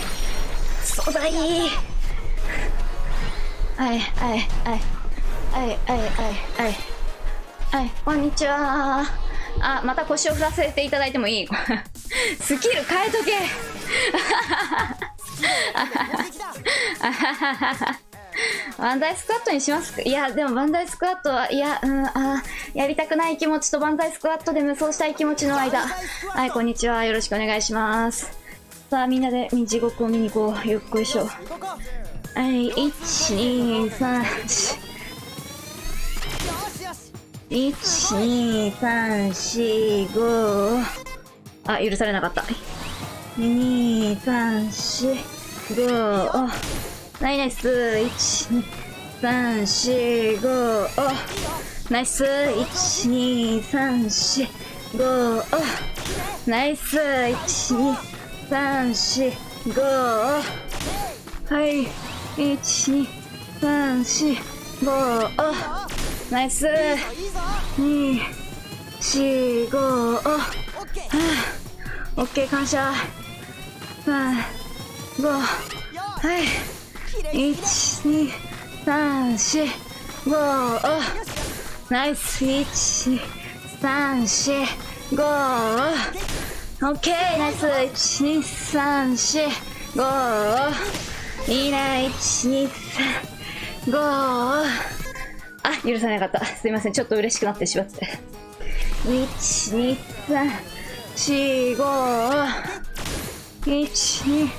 こんにちは。また腰を振らせていただいてもいい？スキル変えとけ。バンダイスクワットにしますか？いや、でもバンダイスクワットは、やりたくない気持ちとバンダイスクワットで無双したい気持ちの間。はい、こんにちは。よろしくお願いします。さあ、みんなで地獄を見に行こう。よっこいしょ。はい、1、2、3、4。1、2、3、4、5。あ、許されなかった。2、3、4、5。ナイス。1、2、3、4、5。ナイス。1、2、3、4、5。ナイス。1、2、3、4、5。はい。1、2、3、4、5。ナイス。2、4、5。オッケー、感謝。3、5。はい。1、2、3、4、5。ナイス。1、2、3、4、5。オッケー、ナイス。1、2、3、4、5。いいね。1、2、3、5。許さなかった。すいません。ちょっと嬉しくなってしまって。1、2、3、4、5。1、2、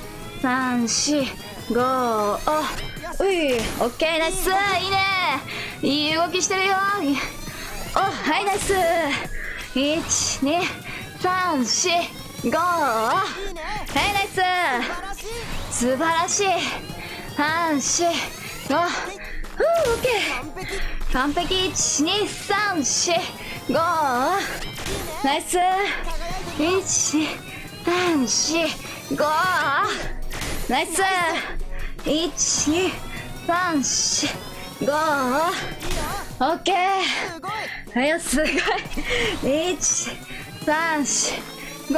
3、4、5。うい、オッケー、ナイス。いいね。いい動きしてるよ。はい、ナイス。1、2、3、4、5。はい、ナイス。素晴らしい。3、4、5。オッケー。完璧。1、2、3、4、5。ナイス。1、2、3、4、5。ナイス。1、2、3、4、5。オッケー。はいよ、すごい。1、3、4、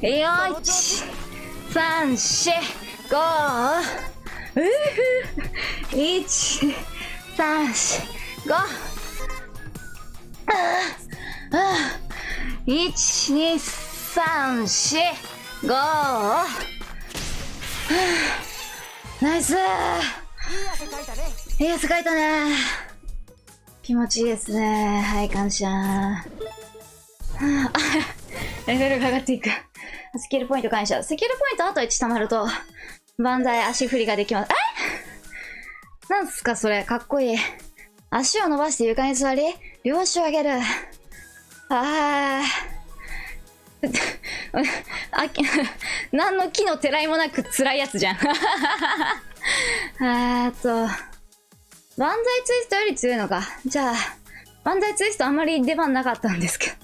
5。いいよ。1、3、4、5。1、3、4、5。1、2、3、4、5。ナイス。いい汗かいたね。いい汗かいたね。気持ちいいですね。はい、感謝。レベルが上がっていく。スキルポイント感謝。スキルポイントあと1貯まると、万歳足振りができます。なんすかそれ、かっこいい。足を伸ばして床に座り、両足を上げる。何の木のてらいもなく辛いやつじゃん。バンザイツイストより強いのか。じゃあ、バンザイツイストあんまり出番なかったんですけど。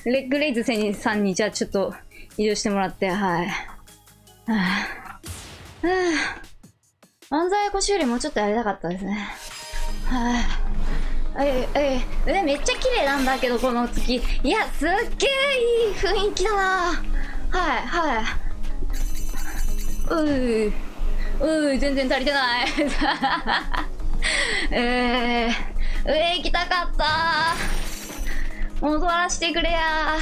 レッグレイズさんにじゃあちょっと移動してもらって、はい。バンザイ腰よりもうちょっとやりたかったですね。めっちゃ綺麗なんだけど、この月。いや、すっげえいい雰囲気だな。全然足りてない。上行きたかった。戻らせてくれや。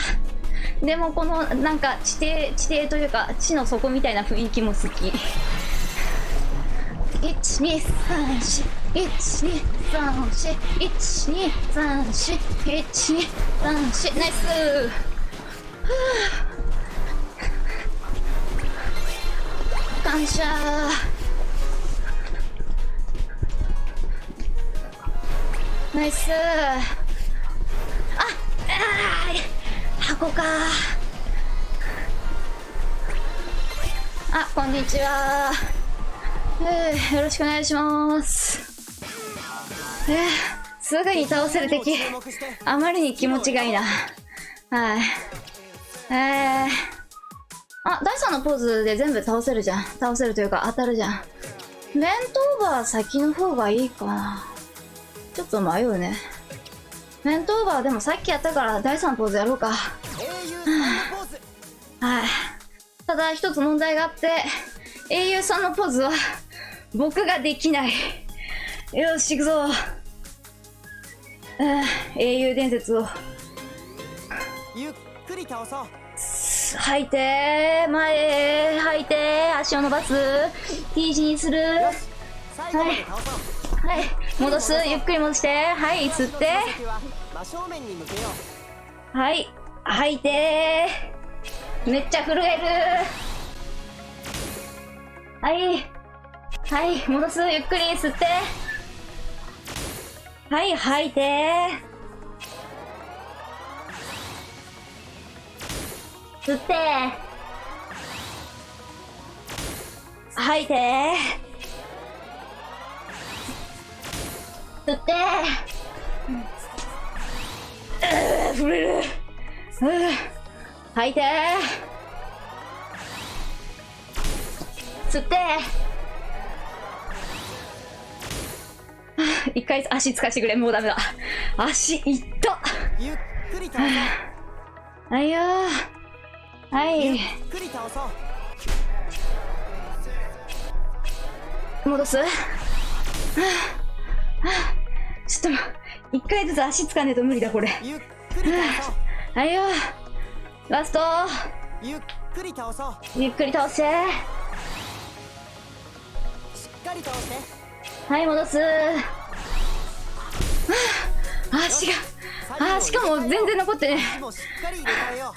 でもこのなんか地底というか地の底みたいな雰囲気も好き。123412341234123ナイス。感謝。ナイス。箱か。あ、こんにちは。よろしくお願いします。すぐに倒せる敵、あまりに気持ちがいいな。はい。あ、第3のポーズで全部倒せるじゃん。倒せるというか当たるじゃん。弁当バー先の方がいいかな。ちょっと迷うね。弁当バーでもさっきやったから第3ポーズやろうか。はい。ただ一つ問題があって、英雄さんのポーズは僕ができない。よし、行くぞ。英雄伝説を。ゆっくり倒そう。吐いて、前へ吐いて、足を伸ばす。T 字にする。最後まで倒そう。はい、戻す。ゆっくり戻して。はい、吸って。真正面に向けよう。はい、吐いて。めっちゃ震える。はい、はい、戻す。ゆっくり吸って。はい、吐いて。吸って。吐いて。吸って。震える。吐いて。吸って。一回足つかしてくれ。もうダメだ。足いった。ゆっくり倒そう。はいよー。はい。ゆっくり倒そう。戻す。ちょっと一回ずつ足つかねえと無理だこれ。ゆっくり倒そう。はいよー。ラスト。ゆっくり倒そう。ゆっくり倒して。しっかり倒して。はい、戻す。足が、しかも全然残ってね。もうしっかり入れ替えよ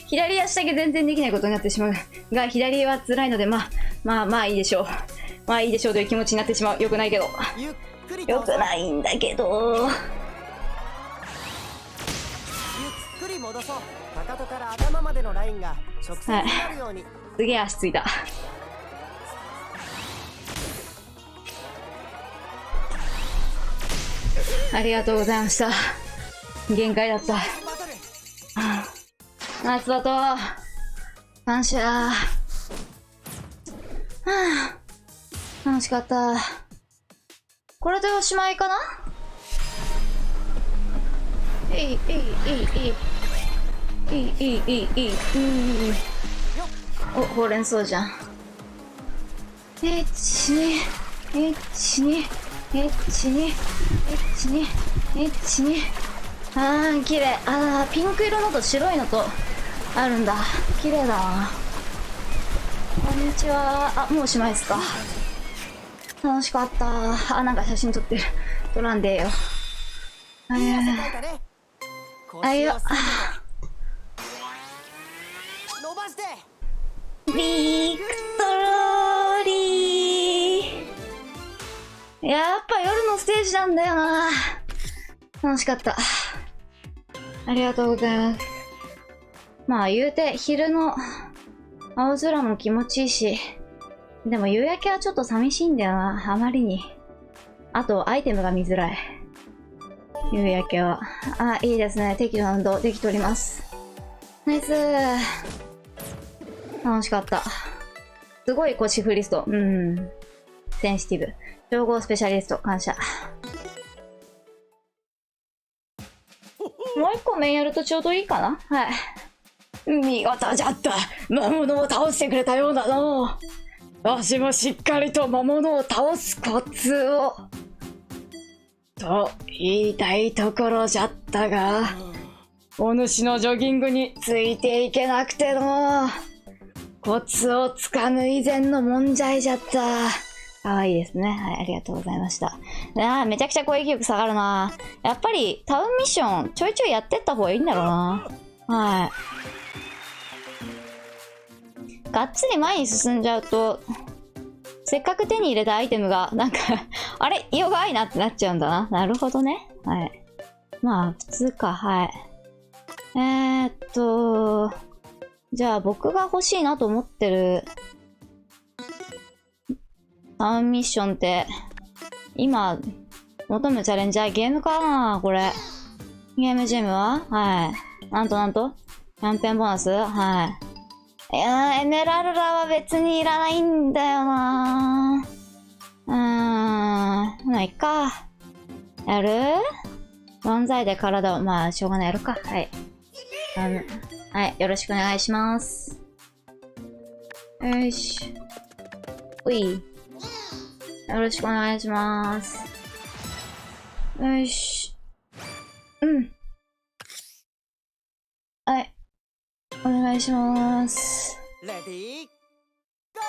左足だけ全然できないことになってしまうが、左は辛いので、まあいいでしょう。まあいいでしょうという気持ちになってしまう。よくないけど。う。ゆっくりよ倒そう。くないんだけど。ゆっくり戻そう。かかとから頭までのラインが直線になるように。すげえ足ついた。ありがとうございました。限界だった。バトル。ナイスバトル。感謝。楽しかった。これでおしまいかな。お、ほうれん草じゃん。1、2、1、2、1、2、1、2、1、2。綺麗。ピンク色のと白いのとあるんだ。綺麗だな。こんにちは。もうおしまいですか。楽しかった。なんか写真撮ってる。撮らんでよ。いい汗かいたね。腰を下げて伸ばして。ビクトロリー。やっぱ夜のステージなんだよな。楽しかった。ありがとうございます。まあ言うて昼の青空も気持ちいいし、でも夕焼けはちょっと寂しいんだよな。あまりに。あとアイテムが見づらい。夕焼けは。いいですね。適度な運動できております。ナイスー。楽しかった。すごい腰フリスト。センシティブ。情報スペシャリスト。感謝。もう一個面やるとちょうどいいかな。はい。見事じゃった。魔物を倒してくれたようだな。わしもしっかりと魔物を倒すコツを。と言いたいところじゃったが、お主のジョギングについていけなくての。コツをつかむ以前のもんじゃいじゃった。かわいいですね。はい、ありがとうございました。めちゃくちゃ攻撃力下がるな。やっぱりタウンミッションちょいちょいやってった方がいいんだろうな。はい。がっつり前に進んじゃうと、せっかく手に入れたアイテムが、なんか、あれ弱いなってなっちゃうんだな。なるほどね。はい。まあ、普通か、はい。じゃあ僕が欲しいなと思ってる3ミッションって、今、求むチャレンジャーゲームかなこれ。ゲームジェムははい。なんとキャンペーンボーナスはい。いやー、エメラルダは別にいらないんだよなー。まあ、いっか。やる漫才で体を、まあ、しょうがない、やるか。はい。はい、よろしくお願いします。よいしょ。よろしくお願いします。よし。はい。お願いします。レディーゴ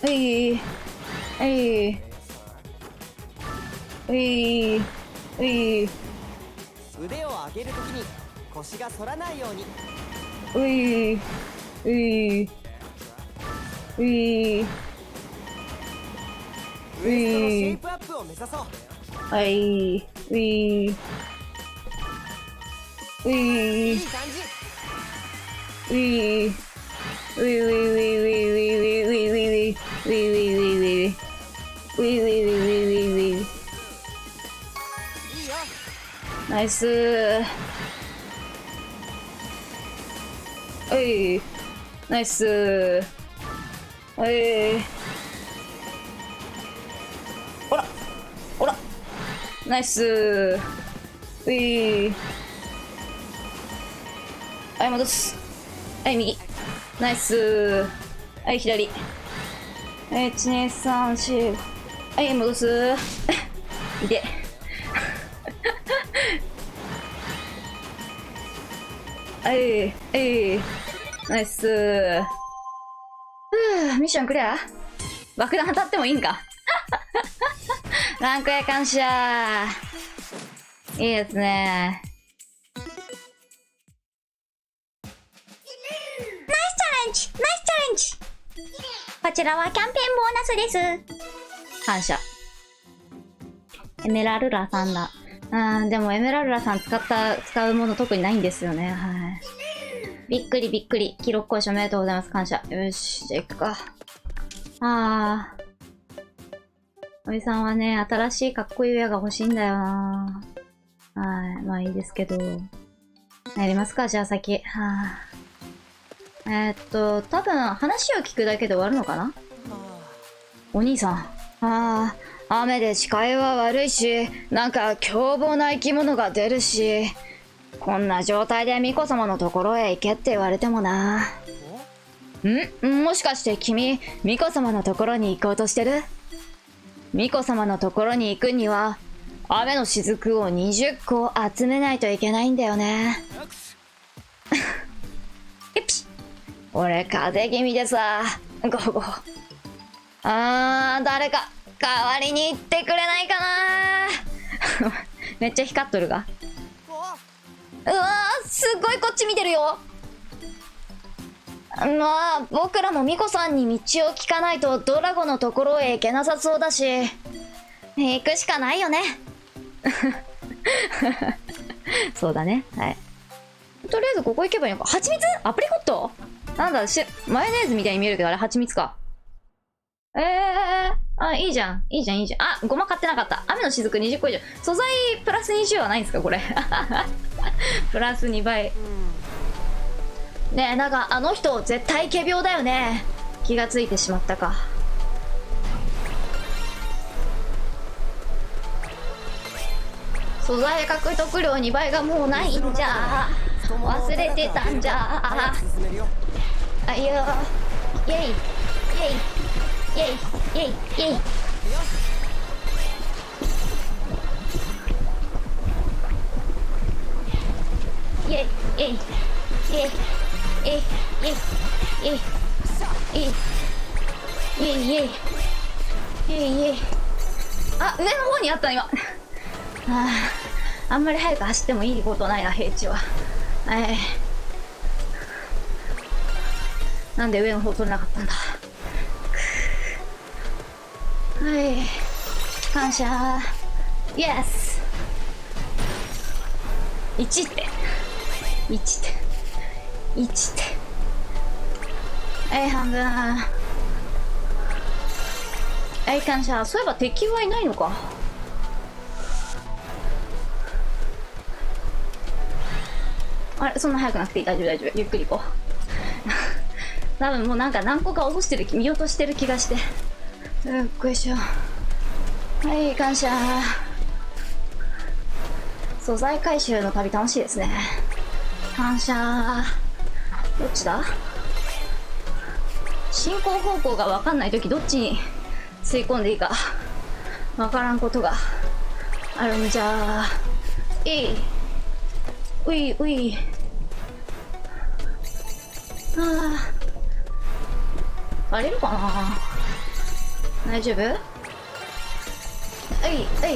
ー。腕を上げるときに腰が反らないように。ウエストのシェイプアップを目指そう。いい感じ。ナイスー。ナイスー。ほらナイスー。はい、戻す。はい、右。ナイスー。はい、左。1、2、3、4。はい、戻す。いて。ナイスー。ミッションクリア。爆弾当たってもいいんか。ランクへ感謝。いいですね。ナイスチャレンジ。こちらはキャンペーンボーナスです。感謝。エメラルラさんだ。でもエメラルラさん使うもの特にないんですよね。はい。びっくり。記録更新おめでとうございます。感謝。よし、じゃあ行くか。おじさんはね、新しいかっこいいウェアが欲しいんだよな。はい。まあいいですけど。やりますか、じゃあ先。多分話を聞くだけで終わるのかな？お兄さん。雨で視界は悪いし、なんか凶暴な生き物が出るし、こんな状態で巫女様のところへ行けって言われてもな。もしかして君、巫女様のところに行こうとしてる？巫女様のところに行くには、雨の雫を20個集めないといけないんだよね。俺風邪気味でさ、誰か代わりに行ってくれないかな。めっちゃ光っとるが。すっごいこっち見てるよ。まあ僕らもミコさんに道を聞かないとドラゴのところへ行けなさそうだし、行くしかないよね。そうだね。はい。とりあえずここ行けばいいのか。蜂蜜？アプリコット？なんだ、マヨネーズみたいに見えるけど、あれ蜂蜜か。いいじゃん。ごま買ってなかった。雨の雫20個以上。素材プラス20はないんですかこれ。プラス2倍。ねえ、なんかあの人絶対仮病だよね。気がついてしまったか。素材獲得量2倍がもうないんじゃ。忘れてたんじゃ。いや、イェイ上の方にあった今。あんまり早く走ってもいいことないな、平地は。なんで上の方取れなかったんだ。感謝。イエス。1って1って1って。半分。感謝。そういえば敵はいないのか。あれ、そんな早くなくていい。大丈夫大丈夫、ゆっくり行こう。多分もうなんか何個か落としてる、見落としてる気がして。よいしょ。はい、感謝。素材回収の旅楽しいですね。感謝。どっちだ？進行方向が分かんないときどっちに吸い込んでいいか分からんことがあるんじゃ。ういうい。バレるかな。大丈夫？イェイイェイ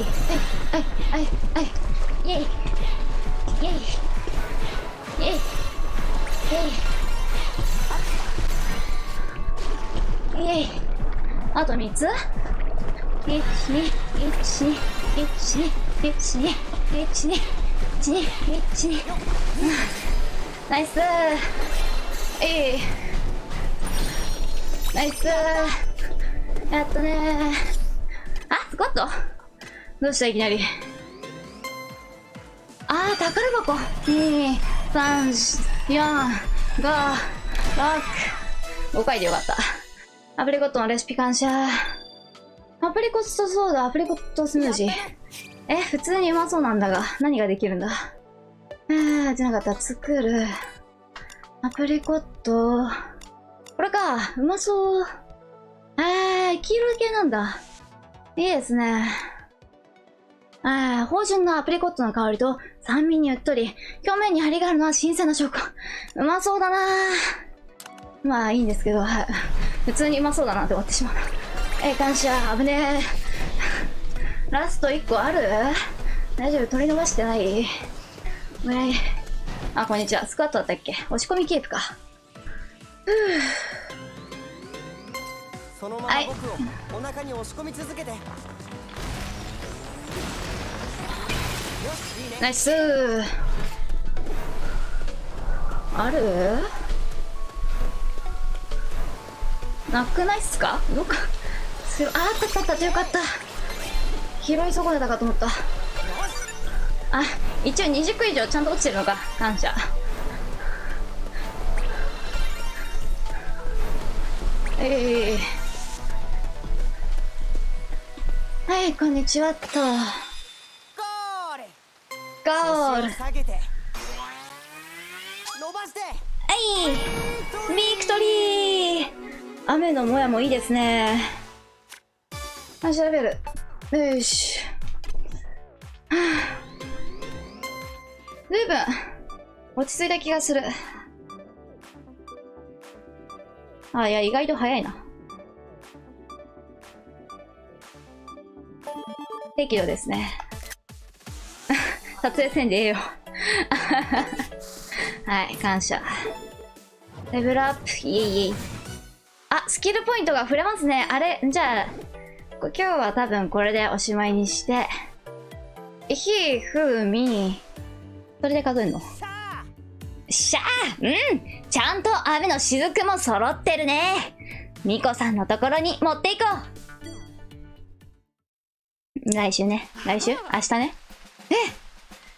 イェイあと3つ。ナイス。ナイス。やったね。スコットどうしたいきなり。宝箱。2、3、4、5、6。5回でよかった。アプリコットのレシピ感謝。アプリコットソーダ、アプリコットスムージー。普通にうまそうなんだが、何ができるんだ。じゃなかった。作る。アプリコット。これか。うまそう。黄色い系なんだ。いいですね。芳醇なアプリコットの香りと酸味にうっとり、表面に張りがあるのは新鮮な食感。うまそうだな。まあいいんですけど、普通にうまそうだなって思ってしまう。感謝。危ねえ。ラスト1個ある？大丈夫？取り伸ばしてない？こんにちは。スクワットだったっけ？押し込みケープか。そのまま僕をお腹に押し込み続けて。よし、いいね。ナイス。ある？なくないっすか？どっかあったよかった。拾い損ねたかと思った。一応20個以上ちゃんと落ちてるのか。感謝。はい、こんにちはっと。ゴール。下げて伸ばして。ビクトリー。雨のもやもいいですね。調べる。よし。ずいぶん落ち着いた気がする。いや、意外と早いな。適度ですね。撮影せんでええよ。はい、感謝。レベルアップ、イエイイエイ。スキルポイントが触れますね。あれ、じゃあ、今日は多分これでおしまいにして、ひふみ、それで数えるの？しゃー、ちゃんと雨の雫も揃ってるね。ミコさんのところに持っていこう。来週ね。来週？明日ね。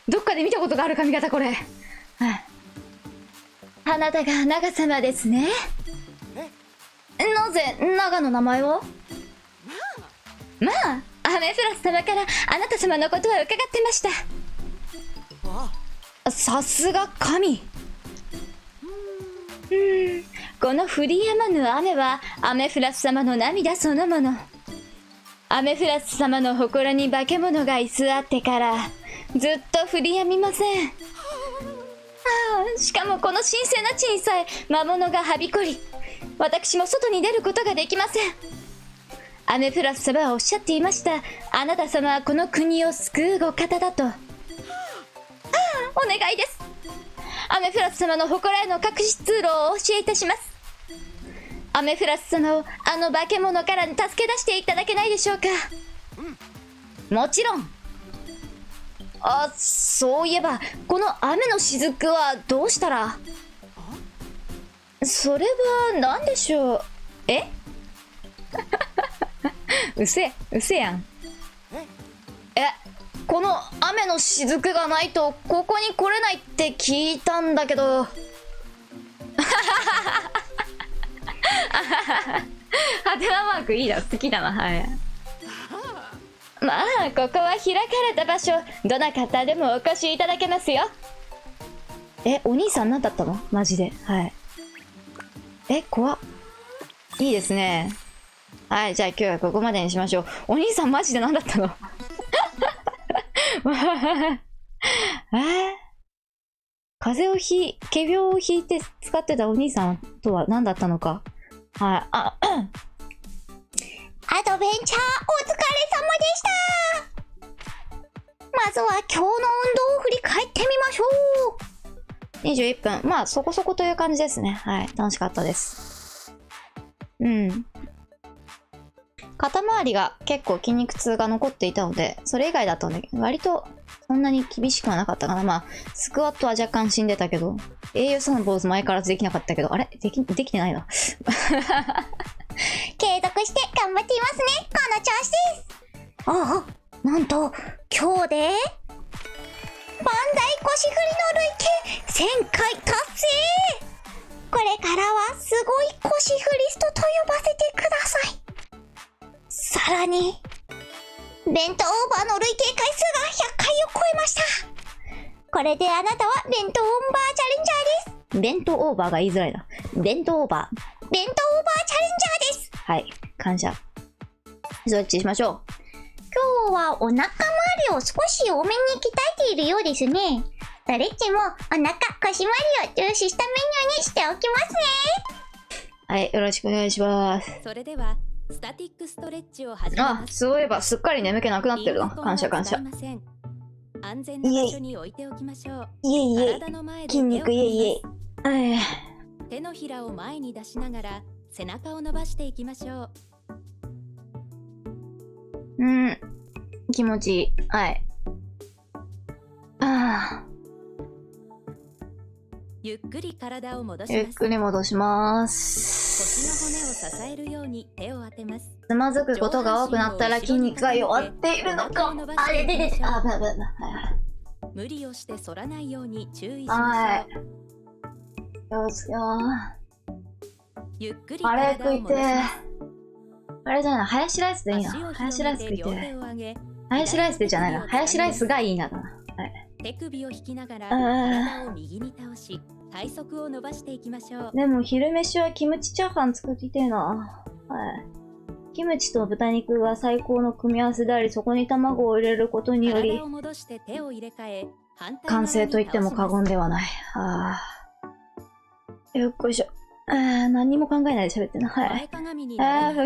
どっかで見たことがある髪型これ。あなたが長様ですね。なぜ長の名前を？まあ、アメフラス様からあなた様のことは伺ってました。さすが神。この降り止まぬ雨はアメフラス様の涙そのもの。アメフラス様の祠に化け物が居座ってからずっと降り止みません。しかもこの神聖な地にさえ魔物がはびこり、私も外に出ることができません。アメフラス様はおっしゃっていました。あなた様はこの国を救うご方だと。お願いです。アメフラス様の祠への隠し通路をお教えいたします。アメフラス様をあの化け物から助け出していただけないでしょうか。もちろん。あ、そういえば、この雨の雫はどうしたら？それは何でしょう？えうせやん。この雨の雫がないとここに来れないって聞いたんだけど。はてなマークいいな、好きだな。はい。まあここは開かれた場所、どな方でもお越しいただけますよ。お兄さん何だったの？マジで。はい。怖っ。いいですね。はい、じゃあ今日はここまでにしましょう。お兄さんマジで何だったの？風邪を仮病をひいて使ってたお兄さんとは何だったのか。はい。アドベンチャーお疲れ様でした。まずは今日の運動を振り返ってみましょう。21分。まあそこそこという感じですね。はい。楽しかったです。うん。肩周りが結構筋肉痛が残っていたので、それ以外だったんだけど、割とそんなに厳しくはなかったかな。まあ、スクワットは若干死んでたけど、英雄さんのポーズ前からずできなかったけど、あれできてないな。継続して頑張っていますね。この調子です。あ、なんと、今日で、バンダイ腰振りの累計1000回達成。これからはすごい腰振りストと呼ばせてください。さらに、ベントオーバーの累計回数が100回を超えました。これであなたはベントオーバーチャレンジャーです。ベントオーバーが言いづらいな。ベントオーバー。ベントオーバーチャレンジャーです。はい、感謝。ストレッチしましょう。今日はお腹周りを少し多めに鍛えているようですね。ストレッチもお腹、腰周りを重視したメニューにしておきますね。はい、よろしくお願いします。それではスタティックストレッチを始めます。そういえばすっかり眠気なくなってるな。感謝感謝。安全な場所に置いておきましょう。体の前で筋肉イエイイエイ。手のひらを前に出しながら背中を伸ばしていきましょう。気持ちいい。はい。ゆっくり体を戻します。ゆっくり戻します。腰の骨を支えるように手を当てます。つまずくことが多くなったら筋肉が弱っているのか。あれでで、無理をして反らないように注意しましょう。はい。よしよゆっくりカレー食いて体を戻します。あれじゃないな、ハヤシライスでいいな。ハヤシライス食いてハヤシライスでじゃないな。ハヤシライスがいいなだな。はい。手首を引きながら体を右に倒し、体側を伸ばしていきましょう。でも昼飯はキムチチャーハン作りてえな。はい。キムチと豚肉が最高の組み合わせであり、そこに卵を入れることにより完成と言っても過言ではない。よっこいしょ。何にも考えないで喋ってんな。はい。腹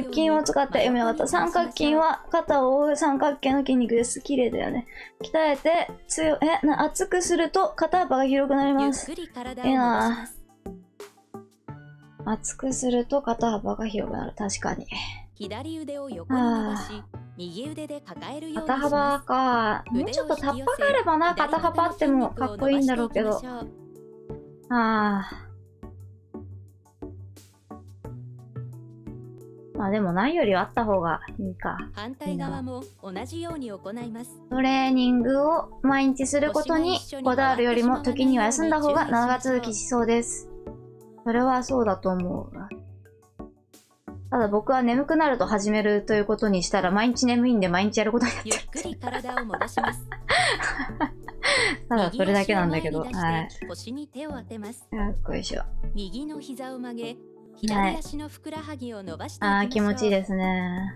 筋を使って読みなかった。三角筋は肩を覆う三角形の筋肉です。綺麗だよね。鍛えて厚くすると肩幅が広くなります。いいな。厚くすると肩幅が広くなる。確かに。左腕を横に伸ばし、右腕で抱えるようにします。肩幅か。もうちょっとタッパがあればな、肩幅あってもかっこいいんだろうけど。まあでもないよりはあった方がいいか。反対側も同じように行います。トレーニングを毎日することにこだわるよりも時には休んだ方が長続きしそうです。それはそうだと思う。ただ僕は眠くなると始めるということにしたら毎日眠いんで毎日やることになってる。ゆっくり体を戻します。ただそれだけなんだけど。はい。腰に手を当てます。よっこいしょ。右の膝を曲げ、左足のふくらはぎを伸ばしていきましょう。気持ちいいですね。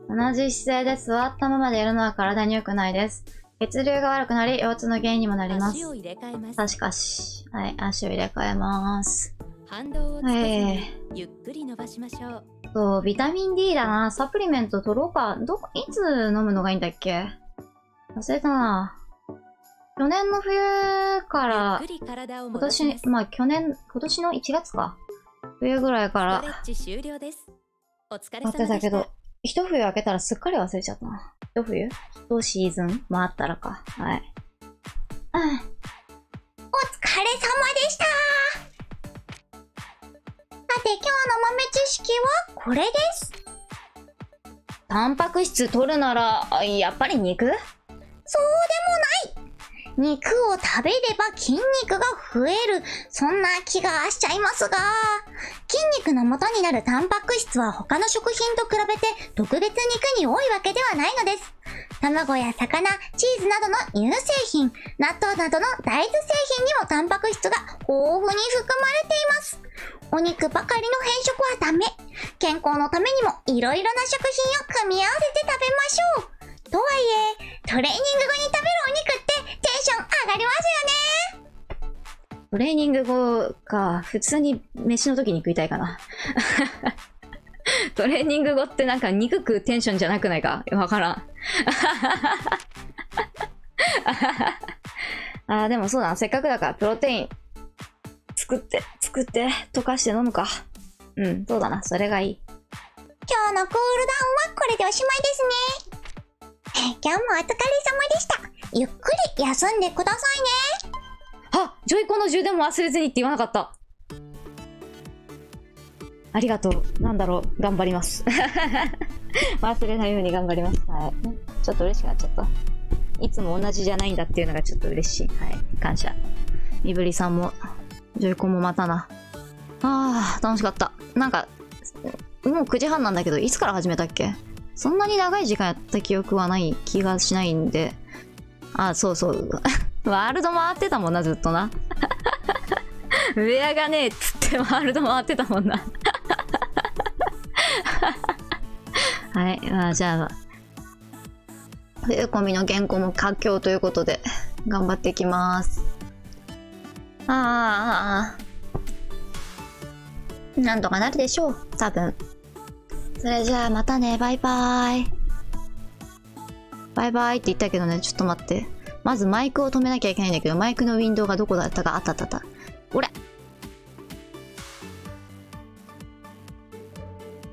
同じ姿勢で座ったままでやるのは体に良くないです。血流が悪くなり腰痛の原因にもなります。足を入れ替えます。確かし。はい、足を入れ替えます。反動をつけずにゆっくり伸ばしましょう。そう、ビタミン D だな。サプリメント取ろうか。いつ飲むのがいいんだっけ？忘れたな。去年の冬から、今年の1月か。冬ぐらいからストレッチ終了です。お疲れ様でした。やってたけど、一冬明けたらすっかり忘れちゃったな。冬一シーズン回ったらか。はい。お疲れ様でした。さて、今日の豆知識はこれです。タンパク質取るなら、やっぱり肉？そうでもない。肉を食べれば筋肉が増える。そんな気がしちゃいますが、筋肉の元になるタンパク質は他の食品と比べて特別肉に多いわけではないのです。卵や魚、チーズなどの乳製品、納豆などの大豆製品にもタンパク質が豊富に含まれています。お肉ばかりの変色はダメ。健康のためにもいろいろな食品を組み合わせて食べましょう。とはいえ、トレーニング後に食べるお肉ってテンション上がりますよね。トレーニング後か、普通に飯の時に食いたいかな。トレーニング後ってなんか肉食うテンションじゃなくないかわからん。あーでもそうだな、せっかくだからプロテイン作って溶かして飲むか。うん、そうだな、それがいい。今日のクールダウンはこれでおしまいですね。今日もお疲れ様でした。ゆっくり休んでくださいね。あ、ジョイコンの充電も忘れずにって言わなかった。ありがとう。なんだろう、頑張ります。忘れないように頑張ります。はい。ちょっと嬉しくなっちゃった。いつも同じじゃないんだっていうのがちょっと嬉しい。はい。感謝。みぶりさんも、ジョイコンもまたな。あー、楽しかった。なんか、もう9時半なんだけど、いつから始めたっけ？そんなに長い時間やった記憶はない気がしないんで。あ、そうそう。ワールド回ってたもんな、ずっとな。ウェアがねえっつってワールド回ってたもんな。はい。まあ、じゃあ、冬コミの原稿も佳境ということで、頑張っていきます。なんとかなるでしょう。多分。それじゃあまたね。バイバーイ。バイバイって言ったけどね、ちょっと待って。まずマイクを止めなきゃいけないんだけど、マイクのウィンドウがどこだったかあった。ほら。